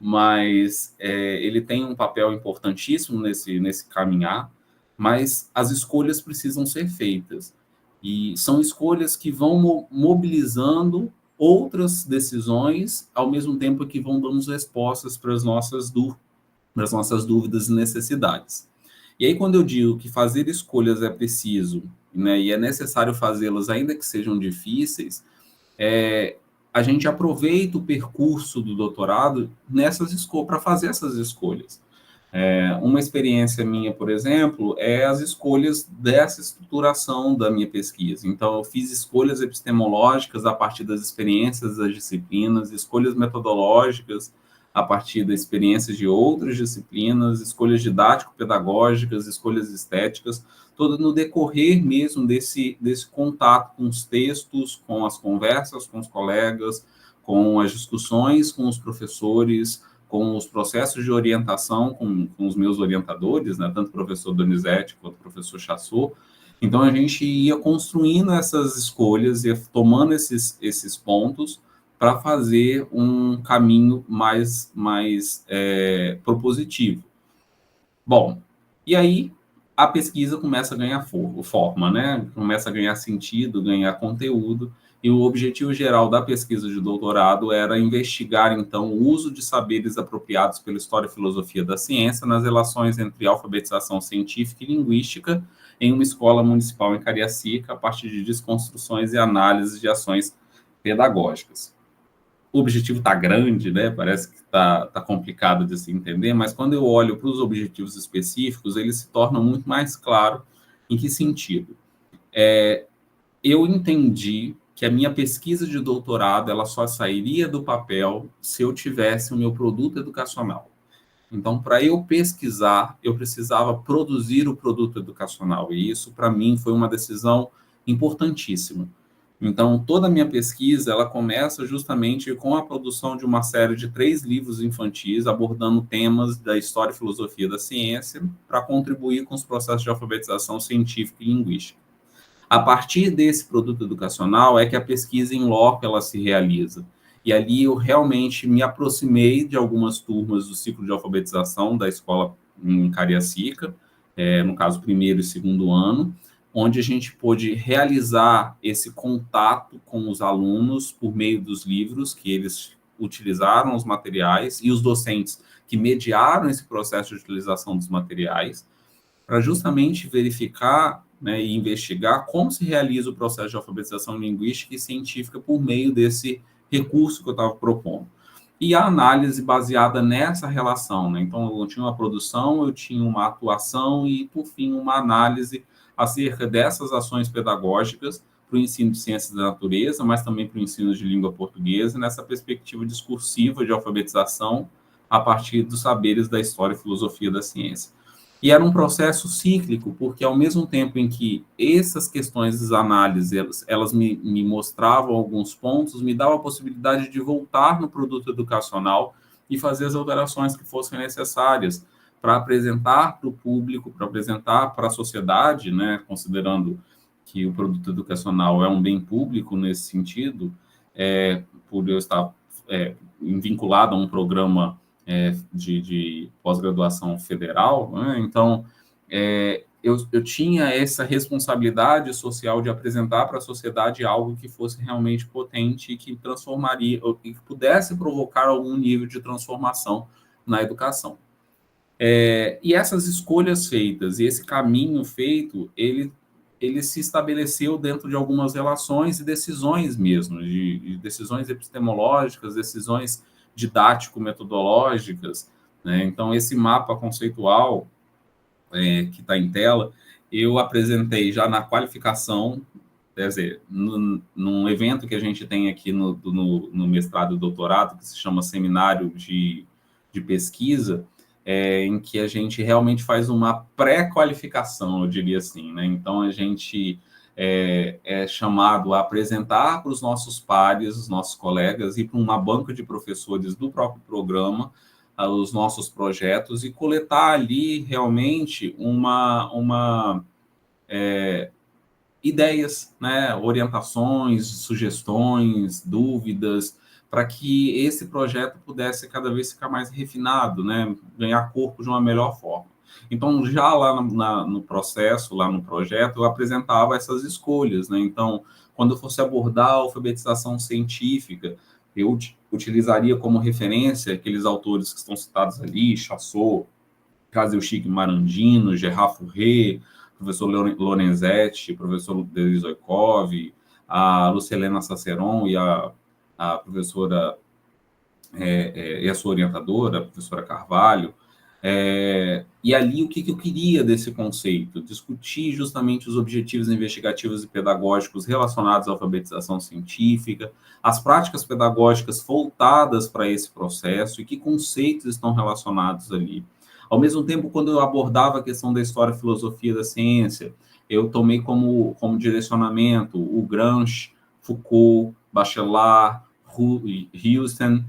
mas ele tem um papel importantíssimo nesse caminhar, mas as escolhas precisam ser feitas. E são escolhas que vão mobilizando outras decisões, ao mesmo tempo que vão dando respostas para as nossas dúvidas e necessidades. E aí, quando eu digo que fazer escolhas é preciso, né, e é necessário fazê-las ainda que sejam difíceis, a gente aproveita o percurso do doutorado para fazer essas escolhas. Uma experiência minha, por exemplo, é as escolhas dessa estruturação da minha pesquisa. Então, eu fiz escolhas epistemológicas a partir das experiências das disciplinas, escolhas metodológicas a partir das experiências de outras disciplinas, escolhas didático-pedagógicas, escolhas estéticas, todo no decorrer mesmo desse contato com os textos, com as conversas com os colegas, com as discussões com os professores, com os processos de orientação com os meus orientadores, né, tanto o professor Donizete quanto o professor Chassot. Então, a gente ia construindo essas escolhas, ia tomando esses pontos para fazer um caminho mais propositivo. Bom, e aí a pesquisa começa a ganhar forma, né? Começa a ganhar sentido, ganhar conteúdo, e o objetivo geral da pesquisa de doutorado era investigar, então, o uso de saberes apropriados pela história e filosofia da ciência nas relações entre alfabetização científica e linguística em uma escola municipal em Cariacica, a partir de desconstruções e análises de ações pedagógicas. O objetivo está grande, né? Parece que está complicado de se entender, mas quando eu olho para os objetivos específicos, eles se tornam muito mais claros. Em que sentido? Eu entendi que a minha pesquisa de doutorado ela só sairia do papel se eu tivesse o meu produto educacional. Então, para eu pesquisar, eu precisava produzir o produto educacional, e isso, para mim, foi uma decisão importantíssima. Então, toda a minha pesquisa, ela começa justamente com a produção de uma série de 3 livros infantis, abordando temas da história e filosofia da ciência, para contribuir com os processos de alfabetização científica e linguística. A partir desse produto educacional é que a pesquisa em loco ela se realiza. E ali eu realmente me aproximei de algumas turmas do ciclo de alfabetização da escola em Cariacica, no caso, 1º e 2º ano, onde a gente pôde realizar esse contato com os alunos por meio dos livros que eles utilizaram, os materiais, e os docentes que mediaram esse processo de utilização dos materiais, para justamente verificar, né, e investigar como se realiza o processo de alfabetização linguística e científica por meio desse recurso que eu estava propondo. E a análise baseada nessa relação, né? Então, eu tinha uma produção, eu tinha uma atuação e, por fim, uma análise acerca dessas ações pedagógicas para o ensino de ciências da natureza, mas também para o ensino de língua portuguesa, nessa perspectiva discursiva de alfabetização a partir dos saberes da história e filosofia da ciência. E era um processo cíclico, porque ao mesmo tempo em que essas questões das análises, elas me mostravam alguns pontos, me dava a possibilidade de voltar no produto educacional e fazer as alterações que fossem necessárias para apresentar para o público, para apresentar para a sociedade, né, considerando que o produto educacional é um bem público nesse sentido, por eu estar vinculado a um programa de pós-graduação federal, né? Então, eu tinha essa responsabilidade social de apresentar para a sociedade algo que fosse realmente potente e que transformaria, e que pudesse provocar algum nível de transformação na educação. E essas escolhas feitas e esse caminho feito, ele se estabeleceu dentro de algumas relações e decisões mesmo, de decisões epistemológicas, decisões didático-metodológicas, né? Então, esse mapa conceitual que está em tela, eu apresentei já na qualificação, quer dizer, num evento que a gente tem aqui no mestrado e doutorado, que se chama Seminário de Pesquisa, em que a gente realmente faz uma pré-qualificação, eu diria assim, né? Então, a gente é chamado a apresentar para os nossos pares, os nossos colegas, e para uma banca de professores do próprio programa, os nossos projetos, e coletar ali realmente ideias, né, orientações, sugestões, dúvidas, para que esse projeto pudesse cada vez ficar mais refinado, né, ganhar corpo de uma melhor forma. Então, já lá no processo, lá no projeto, eu apresentava essas escolhas, né? Então, quando eu fosse abordar a alfabetização científica, eu utilizaria como referência aqueles autores que estão citados ali, Chassot, Kazushiki Marandino, Gerard Fourré, professor Lorenzetti, professor Denis Oikov, a Lucilena Saceron e a professora e a sua orientadora, a professora Carvalho. E ali, o que eu queria desse conceito? Discutir justamente os objetivos investigativos e pedagógicos relacionados à alfabetização científica, as práticas pedagógicas voltadas para esse processo e que conceitos estão relacionados ali. Ao mesmo tempo, quando eu abordava a questão da história e filosofia da ciência, eu tomei como direcionamento o Gramsci, Foucault, Bachelard, Houston,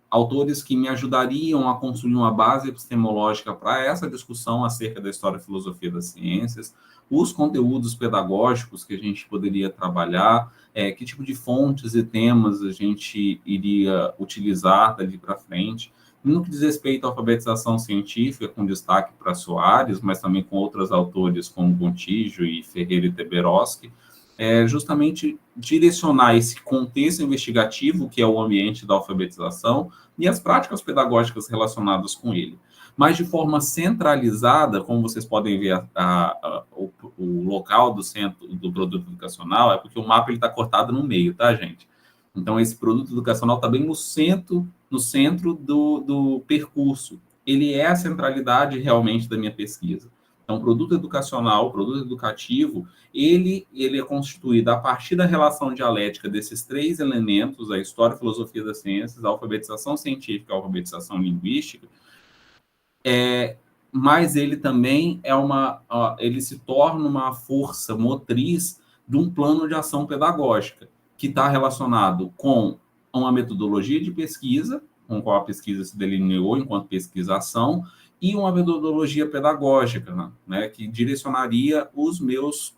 autores que me ajudariam a construir uma base epistemológica para essa discussão acerca da história e filosofia das ciências, os conteúdos pedagógicos que a gente poderia trabalhar, que tipo de fontes e temas a gente iria utilizar dali para frente. No que diz respeito à alfabetização científica, com destaque para Soares, mas também com outros autores como Gontijo e Ferreira e Teberoski, justamente direcionar esse contexto investigativo, que é o ambiente da alfabetização, e as práticas pedagógicas relacionadas com ele. Mas de forma centralizada, como vocês podem ver o local do centro do produto educacional, é porque o mapa está cortado no meio, tá, gente? Então, esse produto educacional está bem no centro do percurso. Ele é a centralidade realmente da minha pesquisa. Então, o produto educacional, o produto educativo, ele é constituído a partir da relação dialética desses três elementos, a história e filosofia das ciências, a alfabetização científica, a alfabetização linguística, mas ele também ele se torna uma força motriz de um plano de ação pedagógica, que está relacionado com uma metodologia de pesquisa, com qual a pesquisa se delineou enquanto pesquisação, e uma metodologia pedagógica, né, que direcionaria os meus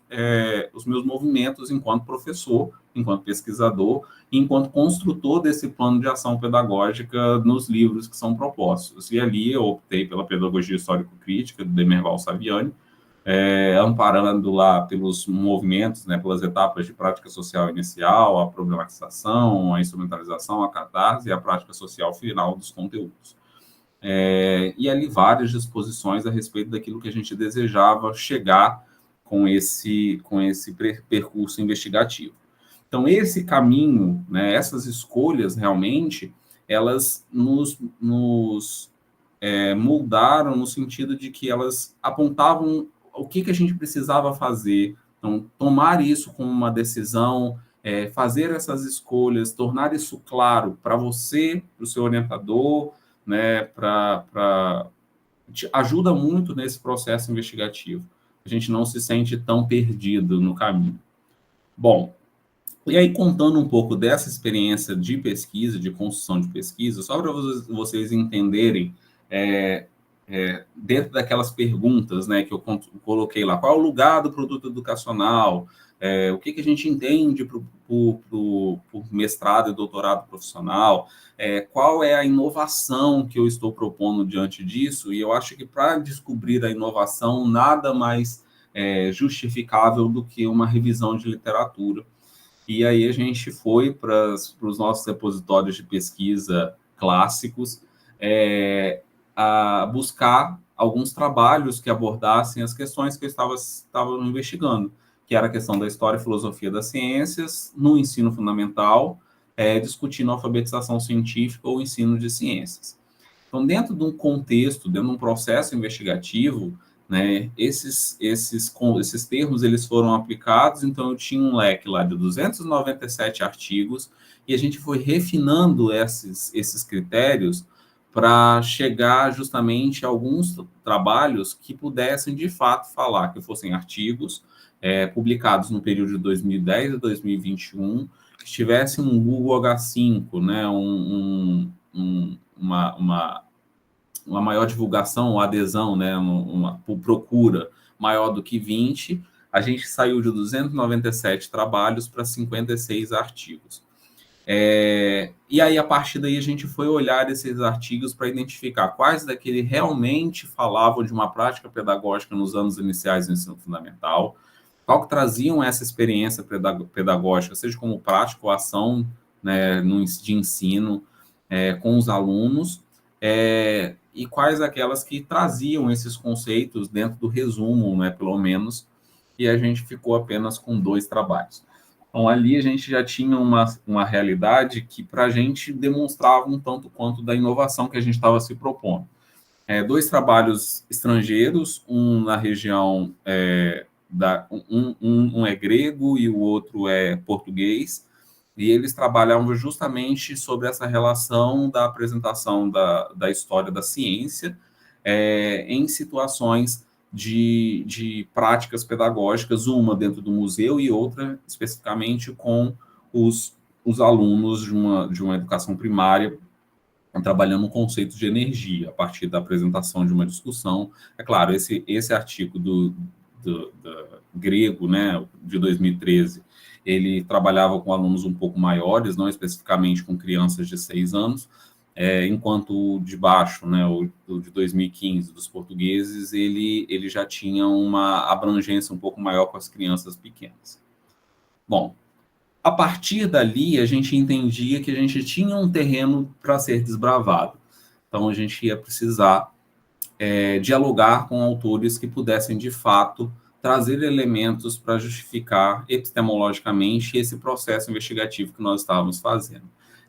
movimentos enquanto professor, enquanto pesquisador, enquanto construtor desse plano de ação pedagógica nos livros que são propostos. E ali eu optei pela pedagogia histórico-crítica, do Demerval Saviani, amparando lá pelos movimentos, né, pelas etapas de prática social inicial, a problematização, a instrumentalização, a catarse e a prática social final dos conteúdos. E ali várias disposições a respeito daquilo que a gente desejava chegar com esse percurso investigativo. Então, esse caminho, né, essas escolhas, realmente, elas nos moldaram no sentido de que elas apontavam o que a gente precisava fazer. Então, tomar isso como uma decisão, fazer essas escolhas, tornar isso claro para você, para o seu orientador, né, para ajuda muito nesse processo investigativo. A gente não se sente tão perdido no caminho. Bom, e aí contando um pouco dessa experiência de pesquisa, de construção de pesquisa, só para vocês entenderem, dentro daquelas perguntas, né, que eu coloquei lá, qual é o lugar do produto educacional, o que a gente entende por mestrado e doutorado profissional, qual é a inovação que eu estou propondo diante disso, e eu acho que para descobrir a inovação, nada mais justificável do que uma revisão de literatura. E aí a gente foi para os nossos repositórios de pesquisa clássicos, a buscar alguns trabalhos que abordassem as questões que eu estava investigando, que era a questão da história e filosofia das ciências no ensino fundamental, discutindo alfabetização científica ou ensino de ciências. Então, dentro de um contexto, dentro de um processo investigativo, né, esses termos eles foram aplicados, então eu tinha um leque lá de 297 artigos, e a gente foi refinando esses critérios para chegar justamente a alguns trabalhos que pudessem, de fato, falar, que fossem artigos publicados no período de 2010 a 2021, que tivessem um Google H5, né, uma maior divulgação ou adesão, né, uma procura maior do que 20, a gente saiu de 297 trabalhos para 56 artigos. E aí, a partir daí, a gente foi olhar esses artigos para identificar quais daqueles realmente falavam de uma prática pedagógica nos anos iniciais do ensino fundamental, qual que traziam essa experiência pedagógica, seja como prática ou ação, né, de ensino com os alunos, e quais aquelas que traziam esses conceitos dentro do resumo, né, pelo menos, e a gente ficou apenas com 2 trabalhos. Então, ali a gente já tinha uma realidade que, para a gente, demonstrava um tanto quanto da inovação que a gente estava se propondo. 2 trabalhos estrangeiros, um na região, um é grego e o outro é português, e eles trabalhavam justamente sobre essa relação da apresentação da história da ciência em situações de práticas pedagógicas, uma dentro do museu e outra especificamente com os alunos de uma educação primária, trabalhando o conceito de energia, a partir da apresentação de uma discussão. É claro, esse artigo do grego, né, de 2013, ele trabalhava com alunos um pouco maiores, não especificamente com crianças de 6 anos, enquanto o de baixo, né, o de 2015, dos portugueses, ele já tinha uma abrangência um pouco maior com as crianças pequenas. Bom, a partir dali, a gente entendia que a gente tinha um terreno para ser desbravado. Então, a gente ia precisar dialogar com autores que pudessem, de fato, trazer elementos para justificar epistemologicamente esse processo investigativo que nós estávamos fazendo.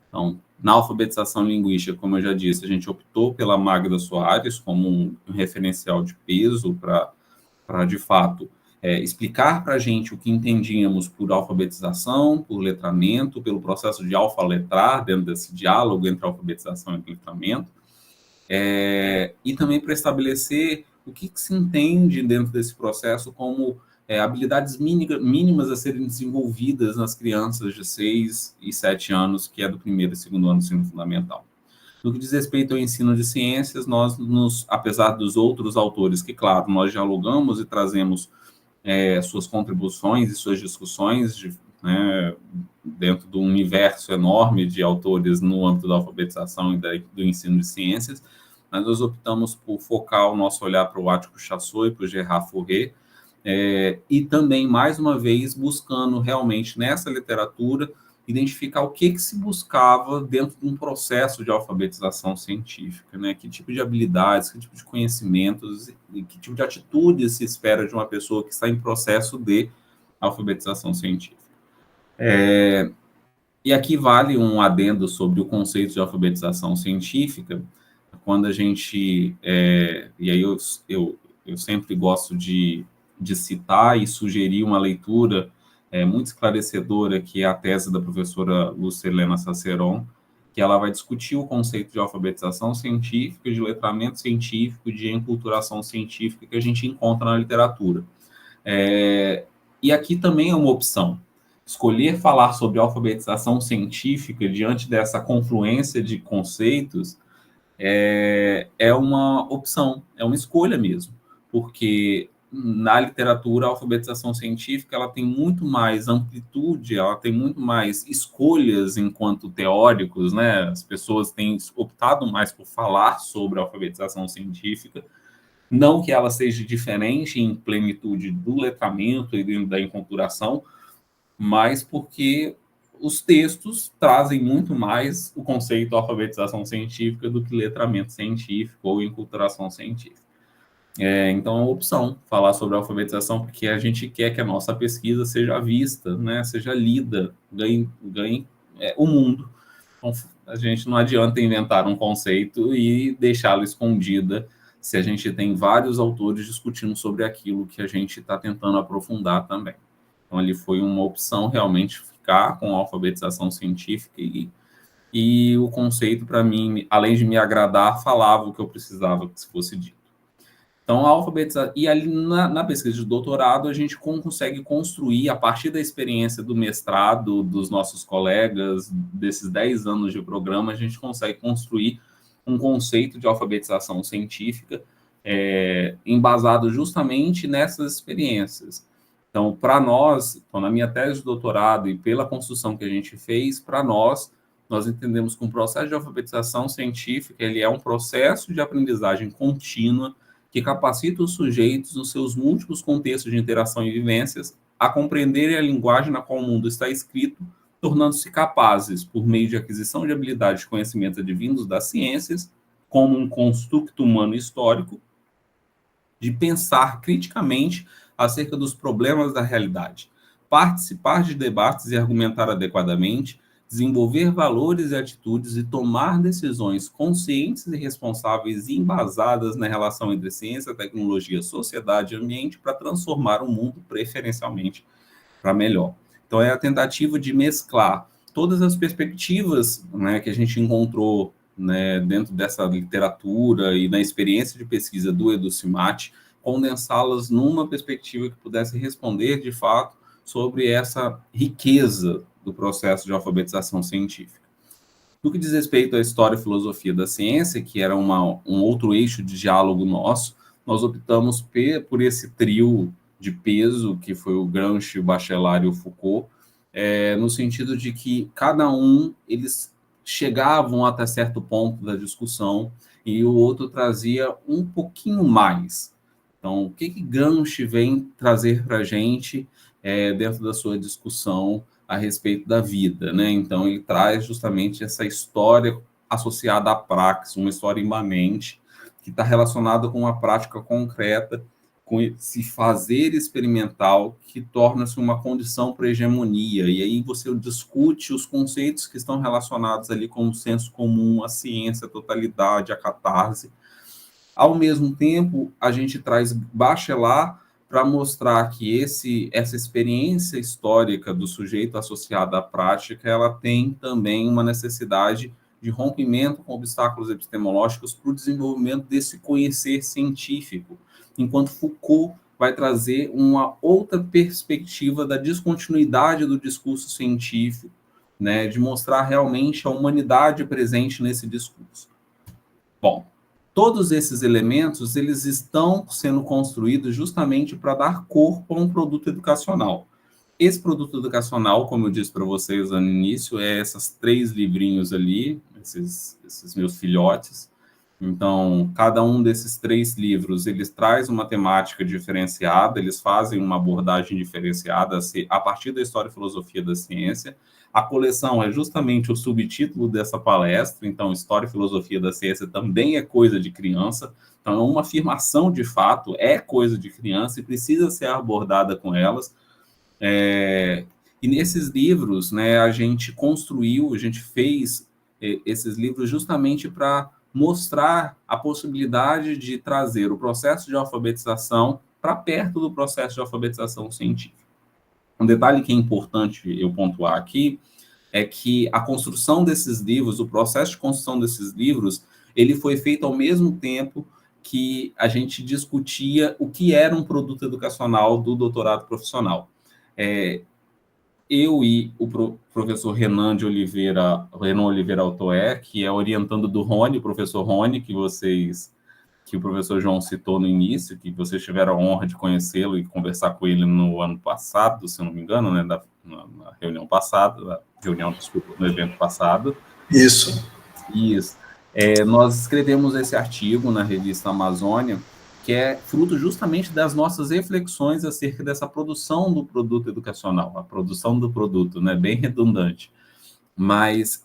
Então, na alfabetização linguística, como eu já disse, a gente optou pela Magda Soares como um referencial de peso para de fato, explicar para a gente o que entendíamos por alfabetização, por letramento, pelo processo de alfa-letrar, dentro desse diálogo entre alfabetização e letramento, e também para estabelecer o que se entende dentro desse processo como habilidades mínimas a serem desenvolvidas nas crianças de 6 e 7 anos, que é do primeiro e segundo ano do ensino fundamental. No que diz respeito ao ensino de ciências, nós, apesar dos outros autores, que, claro, nós dialogamos e trazemos suas contribuições e suas discussões dentro do universo enorme de autores no âmbito da alfabetização e do ensino de ciências, mas nós optamos por focar o nosso olhar para o Ático Chassot e para o Gerard Fourré, e também, mais uma vez, buscando realmente nessa literatura identificar o que se buscava dentro de um processo de alfabetização científica, né? Que tipo de habilidades, que tipo de conhecimentos e que tipo de atitudes se espera de uma pessoa que está em processo de alfabetização científica. E aqui vale um adendo sobre o conceito de alfabetização científica, quando a gente... e aí eu sempre gosto de citar e sugerir uma leitura muito esclarecedora, que é a tese da professora Lúcia Helena Saceron, que ela vai discutir o conceito de alfabetização científica, de letramento científico, de enculturação científica que a gente encontra na literatura. E aqui também é uma opção. Escolher falar sobre alfabetização científica diante dessa confluência de conceitos é uma opção, é uma escolha mesmo, porque na literatura a alfabetização científica ela tem muito mais amplitude, ela tem muito mais escolhas enquanto teóricos, né? As pessoas têm optado mais por falar sobre a alfabetização científica, não que ela seja diferente em plenitude do letramento e da enculturação, mas porque os textos trazem muito mais o conceito de alfabetização científica do que letramento científico ou enculturação científica. Então, é uma opção falar sobre alfabetização, porque a gente quer que a nossa pesquisa seja vista, né, seja lida, ganhe o mundo. Então, a gente não adianta inventar um conceito e deixá-lo escondida se a gente tem vários autores discutindo sobre aquilo que a gente está tentando aprofundar também. Então, ali foi uma opção realmente ficar com a alfabetização científica e o conceito, para mim, além de me agradar, falava o que eu precisava que fosse dito. Então, a alfabetização... E ali na pesquisa de doutorado, a gente consegue construir, a partir da experiência do mestrado, dos nossos colegas, desses 10 anos de programa, a gente consegue construir um conceito de alfabetização científica embasado justamente nessas experiências. Então, para nós, na minha tese de doutorado e pela construção que a gente fez, para nós entendemos que um processo de alfabetização científica ele é um processo de aprendizagem contínua que capacita os sujeitos, nos seus múltiplos contextos de interação e vivências, a compreenderem a linguagem na qual o mundo está escrito, tornando-se capazes, por meio de aquisição de habilidades e conhecimentos advindos das ciências, como um construto humano histórico, de pensar criticamente acerca dos problemas da realidade, participar de debates e argumentar adequadamente, desenvolver valores e atitudes e tomar decisões conscientes e responsáveis e embasadas na relação entre ciência, tecnologia, sociedade e ambiente para transformar o mundo preferencialmente para melhor. Então, é a tentativa de mesclar todas as perspectivas, né, que a gente encontrou, né, dentro dessa literatura e na experiência de pesquisa do EduCimat, condensá-las numa perspectiva que pudesse responder, de fato, sobre essa riqueza do processo de alfabetização científica. No que diz respeito à história e filosofia da ciência, que era um outro eixo de diálogo nosso, nós optamos por esse trio de peso, que foi o Gramsci, o Bachelard e o Foucault, no sentido de que cada um, eles chegavam até certo ponto da discussão e o outro trazia um pouquinho mais. Então, o que Gramsci vem trazer para a gente dentro da sua discussão a respeito da vida, né? Então, ele traz justamente essa história associada à praxis, uma história imanente, que está relacionada com uma prática concreta, com esse fazer experimental que torna-se uma condição para hegemonia. E aí você discute os conceitos que estão relacionados ali com o senso comum, a ciência, a totalidade, a catarse. Ao mesmo tempo, a gente traz Bachelard para mostrar que essa experiência histórica do sujeito associada à prática, ela tem também uma necessidade de rompimento com obstáculos epistemológicos para o desenvolvimento desse conhecer científico, enquanto Foucault vai trazer uma outra perspectiva da descontinuidade do discurso científico, né, de mostrar realmente a humanidade presente nesse discurso. Bom, todos esses elementos, eles estão sendo construídos justamente para dar corpo a um produto educacional. Esse produto educacional, como eu disse para vocês no início, é esses 3 livrinhos ali, esses meus filhotes. Então, cada um desses 3 livros, eles traz uma temática diferenciada, eles fazem uma abordagem diferenciada a partir da história e filosofia da ciência. A coleção é justamente o subtítulo dessa palestra, então, História e Filosofia da Ciência também é coisa de criança, então, uma afirmação de fato é coisa de criança e precisa ser abordada com elas. E nesses livros, né, a gente fez esses livros justamente para mostrar a possibilidade de trazer o processo de alfabetização para perto do processo de alfabetização científica. Um detalhe que é importante eu pontuar aqui é que a construção desses livros, o processo de construção desses livros, ele foi feito ao mesmo tempo que a gente discutia o que era um produto educacional do doutorado profissional. Eu e o professor Renan Oliveira Altoé, que é orientando do Rony, o professor Rony, que o professor João citou no início, que vocês tiveram a honra de conhecê-lo e conversar com ele no ano passado, se eu não me engano, né, na reunião passada, no evento passado.
Isso.
Nós escrevemos esse artigo na revista Amazônia, que é fruto justamente das nossas reflexões acerca dessa produção do produto educacional, a produção do produto, né, bem redundante. Mas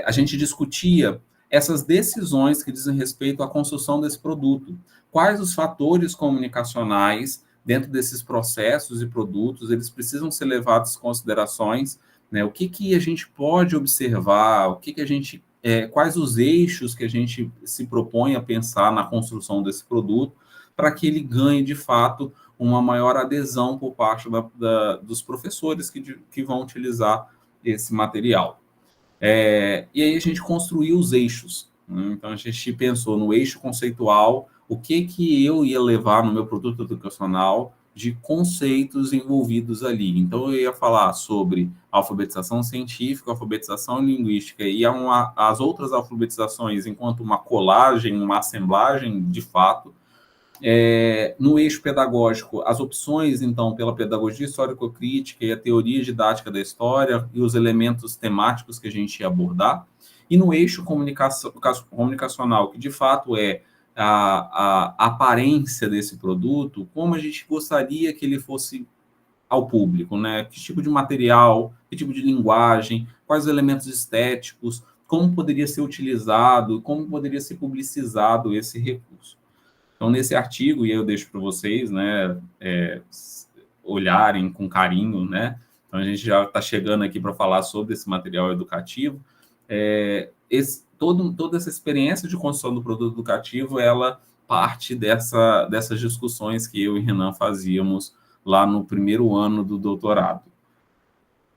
a gente discutia essas decisões que dizem respeito à construção desse produto. Quais os fatores comunicacionais dentro desses processos e produtos, eles precisam ser levados em considerações, né? O que a gente pode observar, quais os eixos que a gente se propõe a pensar na construção desse produto, para que ele ganhe, de fato, uma maior adesão por parte dos professores que vão utilizar esse material. E aí a gente construiu os eixos, né? Então a gente pensou no eixo conceitual, o que eu ia levar no meu produto educacional de conceitos envolvidos ali. Então eu ia falar sobre alfabetização científica, alfabetização linguística e as outras alfabetizações enquanto uma colagem, uma assemblagem de fato. No eixo pedagógico, as opções, então, pela pedagogia histórico-crítica e a teoria didática da história e os elementos temáticos que a gente ia abordar. E no eixo comunicacional, que de fato é a aparência desse produto, como a gente gostaria que ele fosse ao público, né? Que tipo de material, que tipo de linguagem, quais os elementos estéticos, como poderia ser utilizado, como poderia ser publicizado esse recurso. Então, nesse artigo, e eu deixo para vocês, né, olharem com carinho, né? Então, a gente já está chegando aqui para falar sobre esse material educativo. Toda essa experiência de construção do produto educativo, ela parte dessas discussões que eu e Renan fazíamos lá no primeiro ano do doutorado.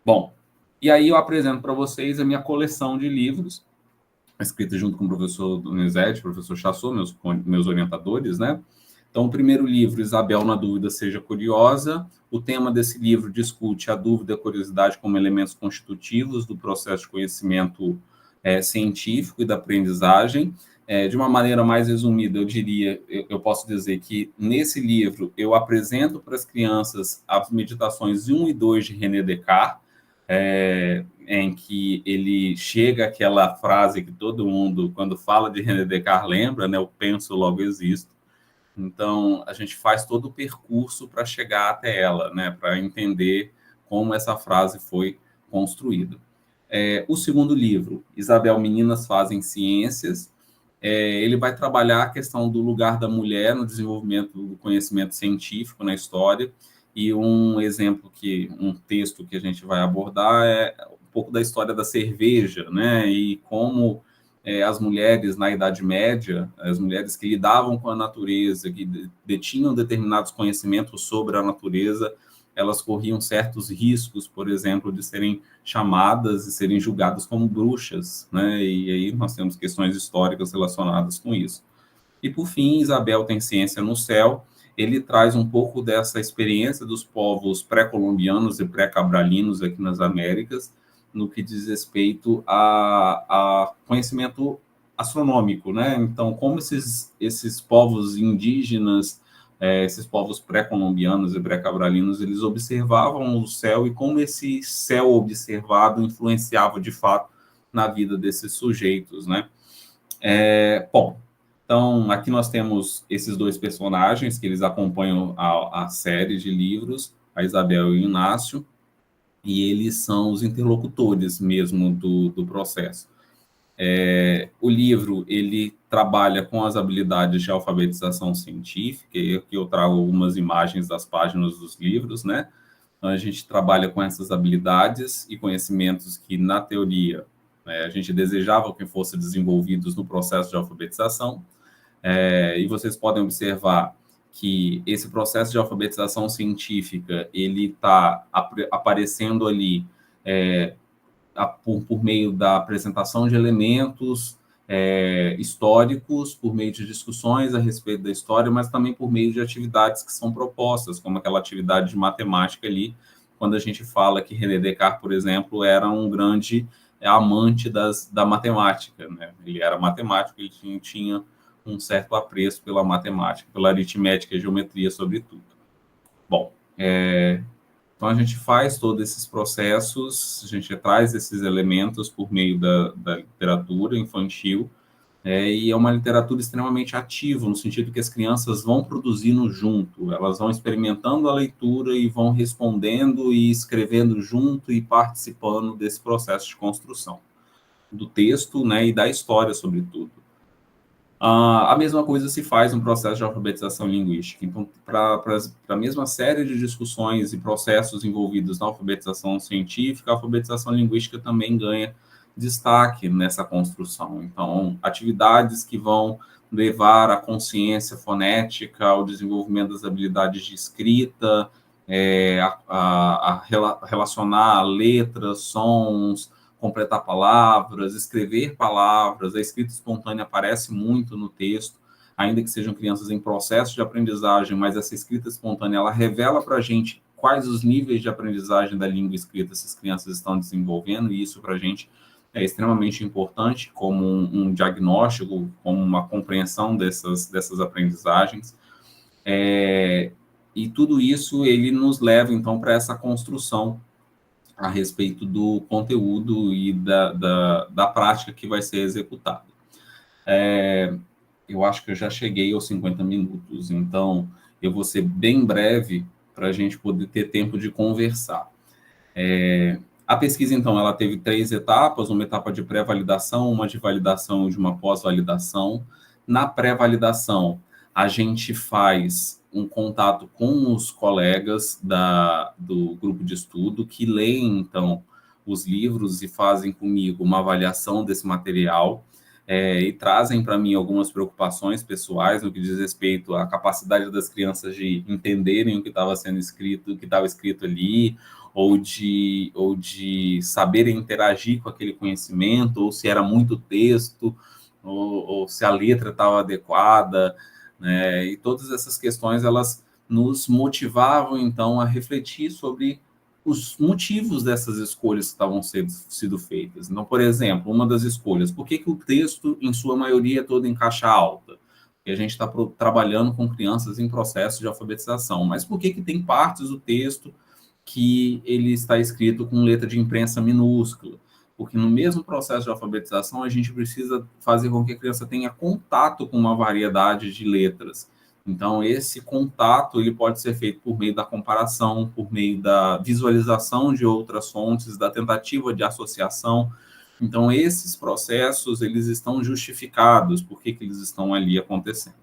Bom, e aí eu apresento para vocês a minha coleção de livros, escrita junto com o professor Donizete, professor Chassot, meus orientadores, né? Então, o primeiro livro, Isabel na Dúvida, Seja Curiosa. O tema desse livro discute a dúvida e a curiosidade como elementos constitutivos do processo de conhecimento científico e da aprendizagem. De uma maneira mais resumida, eu posso dizer que, nesse livro, eu apresento para as crianças as meditações 1 e 2 de René Descartes, em que ele chega àquela frase que todo mundo, quando fala de René Descartes, lembra, né? Eu penso, logo existo. Então, a gente faz todo o percurso para chegar até ela, né? Para entender como essa frase foi construída. O segundo livro, Isabel, Meninas Fazem Ciências, ele vai trabalhar a questão do lugar da mulher no desenvolvimento do conhecimento científico na história. E um texto que a gente vai abordar é um pouco da história da cerveja, né? E como as mulheres na Idade Média, as mulheres que lidavam com a natureza, que detinham determinados conhecimentos sobre a natureza, elas corriam certos riscos, por exemplo, de serem chamadas e serem julgadas como bruxas, né? E aí nós temos questões históricas relacionadas com isso. E, por fim, Isabel Tem Ciência no Céu. Ele traz um pouco dessa experiência dos povos pré-colombianos e pré-cabralinos aqui nas Américas, no que diz respeito a conhecimento astronômico, né? Então, como esses povos indígenas, esses povos pré-colombianos e pré-cabralinos, eles observavam o céu e como esse céu observado influenciava, de fato, na vida desses sujeitos, né? Bom, então, aqui nós temos esses dois personagens que eles acompanham a série de livros, a Isabel e o Inácio, e eles são os interlocutores mesmo do processo. O livro, ele trabalha com as habilidades de alfabetização científica, e aqui eu trago algumas imagens das páginas dos livros, né? Então, a gente trabalha com essas habilidades e conhecimentos que, na teoria, a gente desejava que fossem desenvolvidos no processo de alfabetização. E vocês podem observar que esse processo de alfabetização científica, ele está aparecendo ali por meio da apresentação de elementos históricos, por meio de discussões a respeito da história, mas também por meio de atividades que são propostas, como aquela atividade de matemática ali, quando a gente fala que René Descartes, por exemplo, era um grande amante da matemática, né? Ele era matemático, ele tinha um certo apreço pela matemática, pela aritmética e geometria, sobretudo. Bom, então a gente faz todos esses processos, a gente traz esses elementos por meio da literatura infantil, e é uma literatura extremamente ativa, no sentido que as crianças vão produzindo junto, elas vão experimentando a leitura e vão respondendo e escrevendo junto e participando desse processo de construção do texto, né, e da história, sobretudo. A mesma coisa se faz no processo de alfabetização linguística. Então, para a mesma série de discussões e processos envolvidos na alfabetização científica, a alfabetização linguística também ganha destaque nessa construção. Então, atividades que vão levar a consciência fonética, ao desenvolvimento das habilidades de escrita, a relacionar letras, sons, completar palavras, escrever palavras, a escrita espontânea aparece muito no texto, ainda que sejam crianças em processo de aprendizagem, mas essa escrita espontânea, ela revela para a gente quais os níveis de aprendizagem da língua escrita essas crianças estão desenvolvendo, e isso para a gente é extremamente importante como um diagnóstico, como uma compreensão dessas aprendizagens. E tudo isso, ele nos leva, então, para essa construção a respeito do conteúdo e da prática que vai ser executada. Eu acho que eu já cheguei aos 50 minutos, então eu vou ser bem breve para a gente poder ter tempo de conversar. A pesquisa, então, ela teve 3 etapas, uma etapa de pré-validação, uma de validação e de uma pós-validação. Na pré-validação, a gente faz um contato com os colegas do grupo de estudo, que leem, então, os livros e fazem comigo uma avaliação desse material, e trazem para mim algumas preocupações pessoais no que diz respeito à capacidade das crianças de entenderem o que estava sendo escrito, o que estava escrito ali, ou de saberem interagir com aquele conhecimento, ou se era muito texto, ou se a letra estava adequada, né? E todas essas questões, elas nos motivavam, então, a refletir sobre os motivos dessas escolhas que estavam sendo feitas. Então, por exemplo, uma das escolhas, por que o texto, em sua maioria, é todo em caixa alta? Porque a gente está trabalhando com crianças em processo de alfabetização, mas por que tem partes do texto que ele está escrito com letra de imprensa minúscula? Porque no mesmo processo de alfabetização, a gente precisa fazer com que a criança tenha contato com uma variedade de letras. Então, esse contato, ele pode ser feito por meio da comparação, por meio da visualização de outras fontes, da tentativa de associação. Então, esses processos, eles estão justificados, por que eles estão ali acontecendo.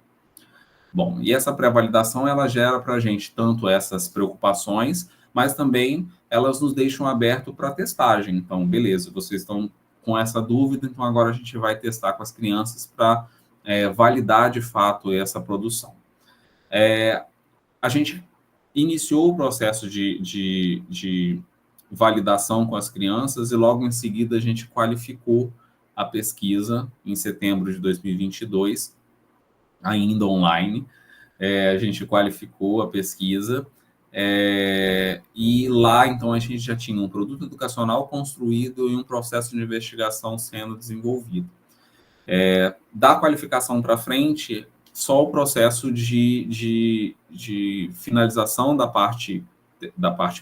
Bom, e essa pré-validação, ela gera para a gente tanto essas preocupações, mas também elas nos deixam aberto para testagem. Então, beleza, vocês estão com essa dúvida, então agora a gente vai testar com as crianças para validar de fato essa produção. A gente iniciou o processo de validação com as crianças e logo em seguida a gente qualificou a pesquisa em setembro de 2022, ainda online. A gente qualificou a pesquisa e lá, então, a gente já tinha um produto educacional construído e um processo de investigação sendo desenvolvido. Da qualificação para frente, só o processo de finalização da parte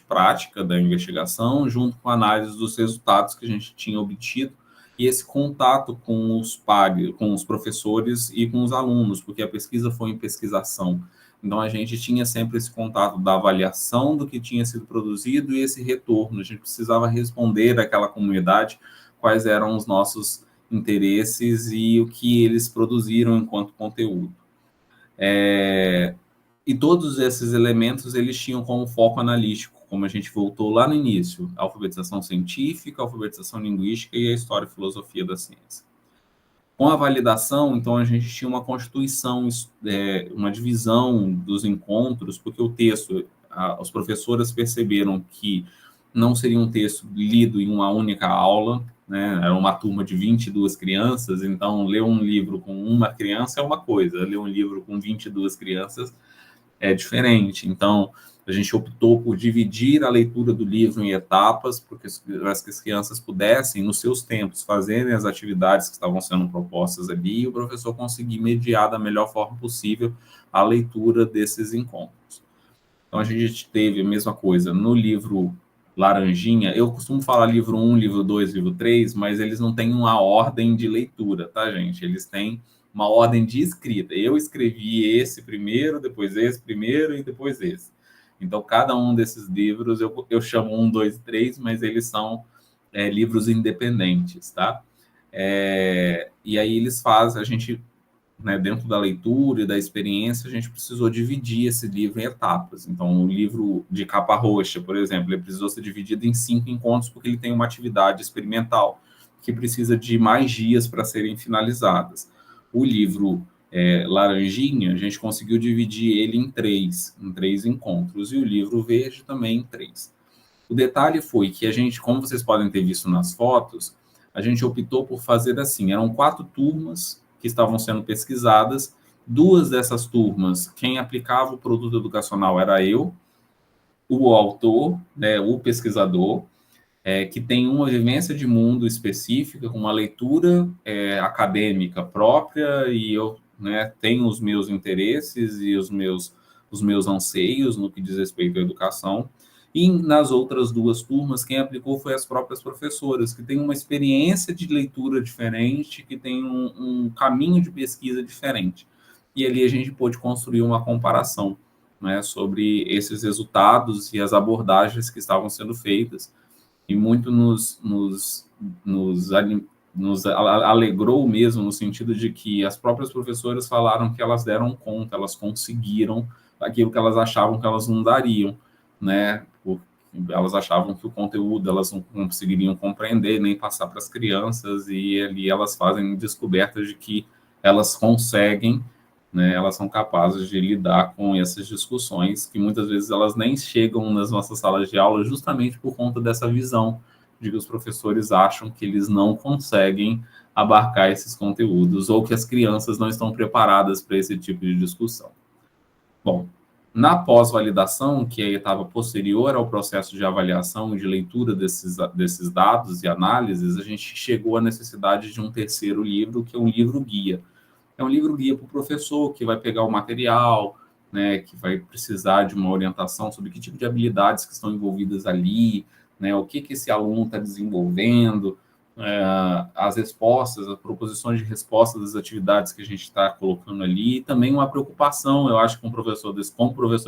prática da investigação, junto com a análise dos resultados que a gente tinha obtido, e esse contato com os pares, com os professores e com os alunos, porque a pesquisa foi em pesquisação. Então, a gente tinha sempre esse contato da avaliação do que tinha sido produzido e esse retorno. A gente precisava responder àquela comunidade quais eram os nossos interesses e o que eles produziram enquanto conteúdo. E todos esses elementos, eles tinham como foco analítico, como a gente voltou lá no início, a alfabetização científica, a alfabetização linguística e a história e filosofia da ciência. Com a validação, então, a gente tinha uma constituição, uma divisão dos encontros, porque o texto, os professores perceberam que não seria um texto lido em uma única aula, né? Era uma turma de 22 crianças, então ler um livro com uma criança é uma coisa, ler um livro com 22 crianças é diferente. Então, a gente optou por dividir a leitura do livro em etapas, porque as crianças pudessem, nos seus tempos, fazerem as atividades que estavam sendo propostas ali, e o professor conseguir mediar da melhor forma possível a leitura desses encontros. Então, a gente teve a mesma coisa no livro Laranjinha. Eu costumo falar livro 1, livro 2, livro 3, mas eles não têm uma ordem de leitura, tá, gente? Eles têm uma ordem de escrita. Eu escrevi esse primeiro, depois esse primeiro e depois esse. Então, cada um desses livros eu chamo 1, 2 e 3, mas eles são livros independentes, tá? E aí eles fazem, a gente, né, dentro da leitura e da experiência, a gente precisou dividir esse livro em etapas. Então, o livro de capa roxa, por exemplo, ele precisou ser dividido em 5 encontros, porque ele tem uma atividade experimental, que precisa de mais dias para serem finalizadas. O livro Laranjinha, a gente conseguiu dividir ele em três encontros, e o livro verde também em 3. O detalhe foi que a gente, como vocês podem ter visto nas fotos, a gente optou por fazer assim, eram 4 turmas que estavam sendo pesquisadas, 2 dessas turmas, quem aplicava o produto educacional era eu, o autor, né, o pesquisador, que tem uma vivência de mundo específica, com uma leitura acadêmica própria, e eu, né, tenho os meus interesses e os meus anseios no que diz respeito à educação. E nas outras 2 turmas, quem aplicou foi as próprias professoras, que têm uma experiência de leitura diferente, que tem um caminho de pesquisa diferente. E ali a gente pôde construir uma comparação, né, sobre esses resultados e as abordagens que estavam sendo feitas. E muito nos alegrou mesmo, no sentido de que as próprias professoras falaram que elas deram conta, elas conseguiram aquilo que elas achavam que elas não dariam, né? Elas achavam que o conteúdo elas não conseguiriam compreender, nem passar para as crianças, e ali elas fazem descobertas de que elas conseguem, né, elas são capazes de lidar com essas discussões, que muitas vezes elas nem chegam nas nossas salas de aula, justamente por conta dessa visão de que os professores acham que eles não conseguem abarcar esses conteúdos, ou que as crianças não estão preparadas para esse tipo de discussão. Bom, na pós-validação, que é a etapa posterior ao processo de avaliação e de leitura desses dados e análises, a gente chegou à necessidade de um terceiro livro, que é um livro-guia. É um livro-guia para o professor, que vai pegar o material, né, que vai precisar de uma orientação sobre que tipo de habilidades que estão envolvidas ali, né, o que esse aluno está desenvolvendo, as respostas, as proposições de resposta das atividades que a gente está colocando ali, e também uma preocupação, eu acho, com o professor de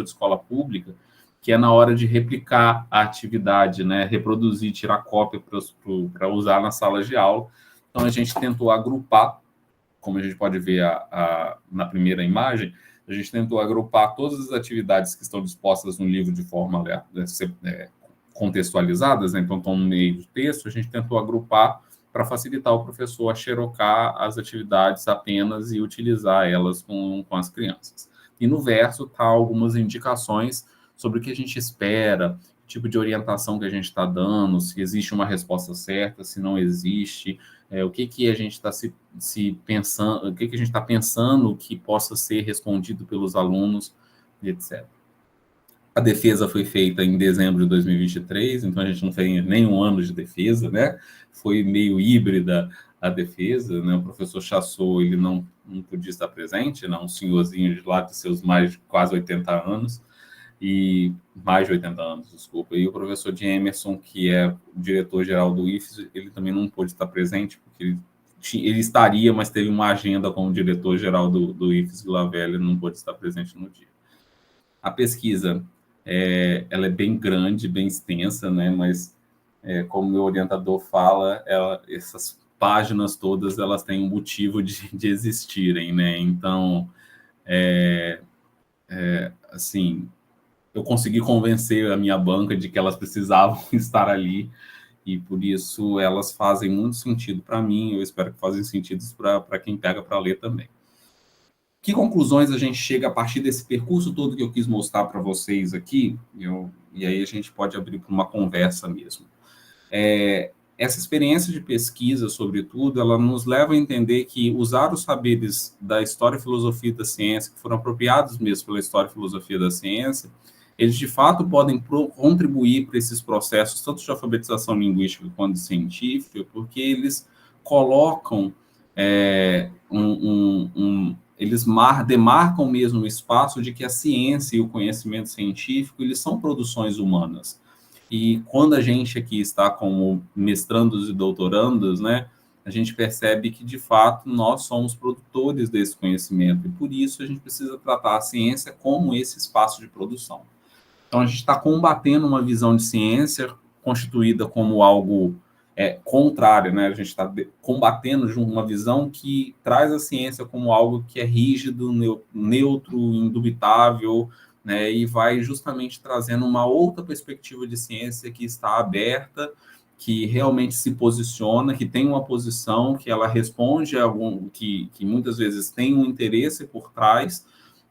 escola pública, que é na hora de replicar a atividade, né, reproduzir, tirar cópia para usar na sala de aula. Então, a gente tentou agrupar, como a gente pode ver na primeira imagem, a gente tentou agrupar todas as atividades que estão dispostas no livro de forma contextualizadas, né? Então estão no meio do texto, a gente tentou agrupar para facilitar o professor a xerocar as atividades apenas e utilizar elas com as crianças. E no verso está algumas indicações sobre o que a gente espera, tipo de orientação que a gente está dando, se existe uma resposta certa, se não existe, o que a gente está pensando, o que a gente está pensando que possa ser respondido pelos alunos, etc. A defesa foi feita em dezembro de 2023, então a gente não tem nenhum ano de defesa, né? Foi meio híbrida a defesa, né? O professor Chassot, ele não podia estar presente, né? Um senhorzinho de lá de seus mais de quase 80 anos, e mais de 80 anos, desculpa, e o professor de Emerson, que é o diretor-geral do IFES, ele também não pôde estar presente, porque ele estaria, mas teve uma agenda como diretor-geral do IFES Vila Velha, não pôde estar presente no dia. A pesquisa, ela é bem grande, bem extensa, né, mas como meu orientador fala, essas páginas todas, elas têm um motivo de existirem, né, então, assim, eu consegui convencer a minha banca de que elas precisavam estar ali, e por isso elas fazem muito sentido para mim, eu espero que fazem sentido para quem pega para ler também. Que conclusões a gente chega a partir desse percurso todo que eu quis mostrar para vocês aqui? e aí a gente pode abrir para uma conversa mesmo. Essa experiência de pesquisa, sobretudo, ela nos leva a entender que usar os saberes da história e filosofia da ciência, que foram apropriados mesmo pela história e filosofia da ciência, eles de fato podem contribuir para esses processos, tanto de alfabetização linguística quanto científica, porque eles colocam, eles demarcam mesmo o espaço de que a ciência e o conhecimento científico, eles são produções humanas. E quando a gente aqui está como mestrandos e doutorandos, né, a gente percebe que, de fato, nós somos produtores desse conhecimento, e por isso a gente precisa tratar a ciência como esse espaço de produção. Então, a gente está combatendo uma visão de ciência constituída como algo contrário, né? A gente está combatendo uma visão que traz a ciência como algo que é rígido, neutro, indubitável, né, e vai justamente trazendo uma outra perspectiva de ciência que está aberta, que realmente se posiciona, que tem uma posição, que ela responde a que muitas vezes tem um interesse por trás,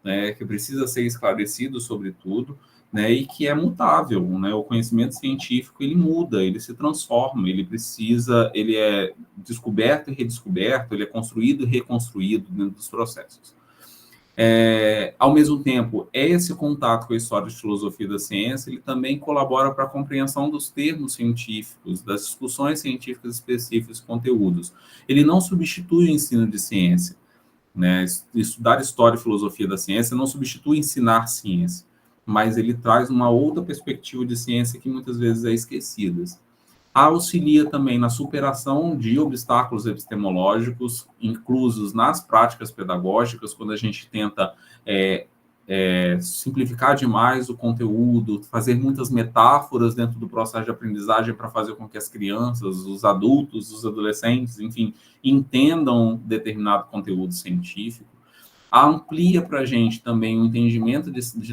né, que precisa ser esclarecido sobre tudo, né, e que é mutável, né? O conhecimento científico, ele muda, ele se transforma, ele é descoberto e redescoberto, ele é construído e reconstruído dentro dos processos. Ao mesmo tempo, esse contato com a história de filosofia da ciência, ele também colabora para a compreensão dos termos científicos, das discussões científicas específicas, conteúdos. Ele não substitui o ensino de ciência, né? Estudar história e filosofia da ciência não substitui ensinar ciência, mas ele traz uma outra perspectiva de ciência que muitas vezes é esquecida. Auxilia também na superação de obstáculos epistemológicos inclusos nas práticas pedagógicas, quando a gente tenta simplificar demais o conteúdo, fazer muitas metáforas dentro do processo de aprendizagem para fazer com que as crianças, os adultos, os adolescentes, enfim, entendam determinado conteúdo científico. Amplia para a gente também o entendimento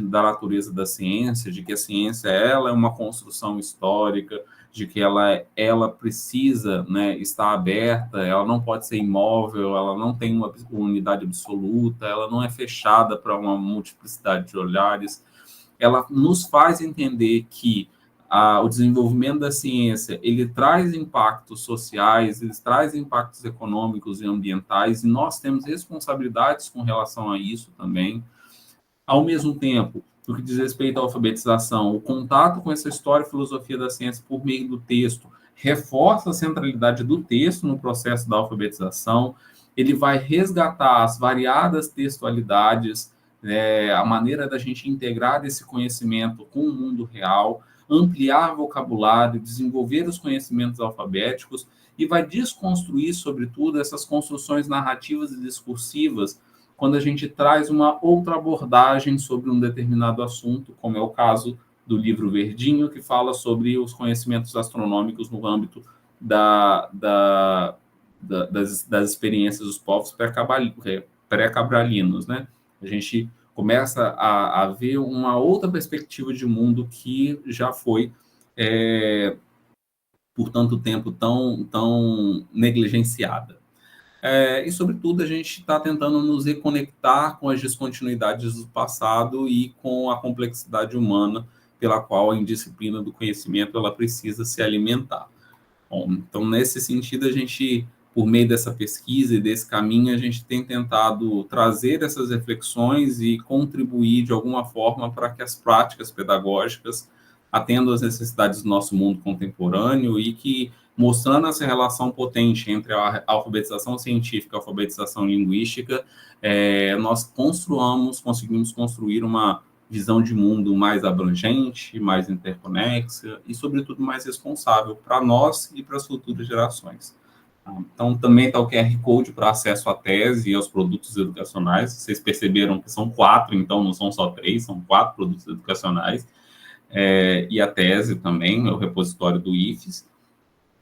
da natureza da ciência, de que a ciência ela é uma construção histórica, de que ela precisa, né, estar aberta, ela não pode ser imóvel, ela não tem uma unidade absoluta, ela não é fechada para uma multiplicidade de olhares. Ela nos faz entender que o desenvolvimento da ciência, ele traz impactos sociais, ele traz impactos econômicos e ambientais, e nós temos responsabilidades com relação a isso também. Ao mesmo tempo, no que diz respeito à alfabetização, o contato com essa história e filosofia da ciência por meio do texto reforça a centralidade do texto no processo da alfabetização, ele vai resgatar as variadas textualidades, a maneira da gente integrar esse conhecimento com o mundo real, ampliar vocabulário, desenvolver os conhecimentos alfabéticos e vai desconstruir, sobretudo, essas construções narrativas e discursivas quando a gente traz uma outra abordagem sobre um determinado assunto, como é o caso do livro Verdinho, que fala sobre os conhecimentos astronômicos no âmbito das experiências dos povos pré-cabralinos, né? A gente começa a ver uma outra perspectiva de mundo que já foi, por tanto tempo, tão negligenciada. E, sobretudo, a gente está tentando nos reconectar com as descontinuidades do passado e com a complexidade humana pela qual a indisciplina do conhecimento ela precisa se alimentar. Bom, então, nesse sentido, a gente, por meio dessa pesquisa e desse caminho, a gente tem tentado trazer essas reflexões e contribuir de alguma forma para que as práticas pedagógicas atendam às necessidades do nosso mundo contemporâneo e que, mostrando essa relação potente entre a alfabetização científica e a alfabetização linguística, nós conseguimos construir uma visão de mundo mais abrangente, mais interconexa e, sobretudo, mais responsável para nós e para as futuras gerações. Então, também está o QR Code para acesso à tese e aos produtos educacionais. Vocês perceberam que são 4, então não são só 3, são 4 produtos educacionais. E a tese também, o repositório do IFES.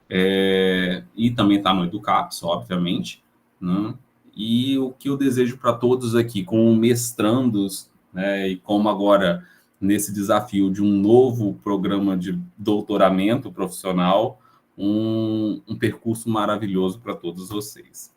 E também está no Educaps, obviamente, né? E o que eu desejo para todos aqui, como mestrandos, né, e como agora nesse desafio de um novo programa de doutoramento profissional, um percurso maravilhoso para todos vocês.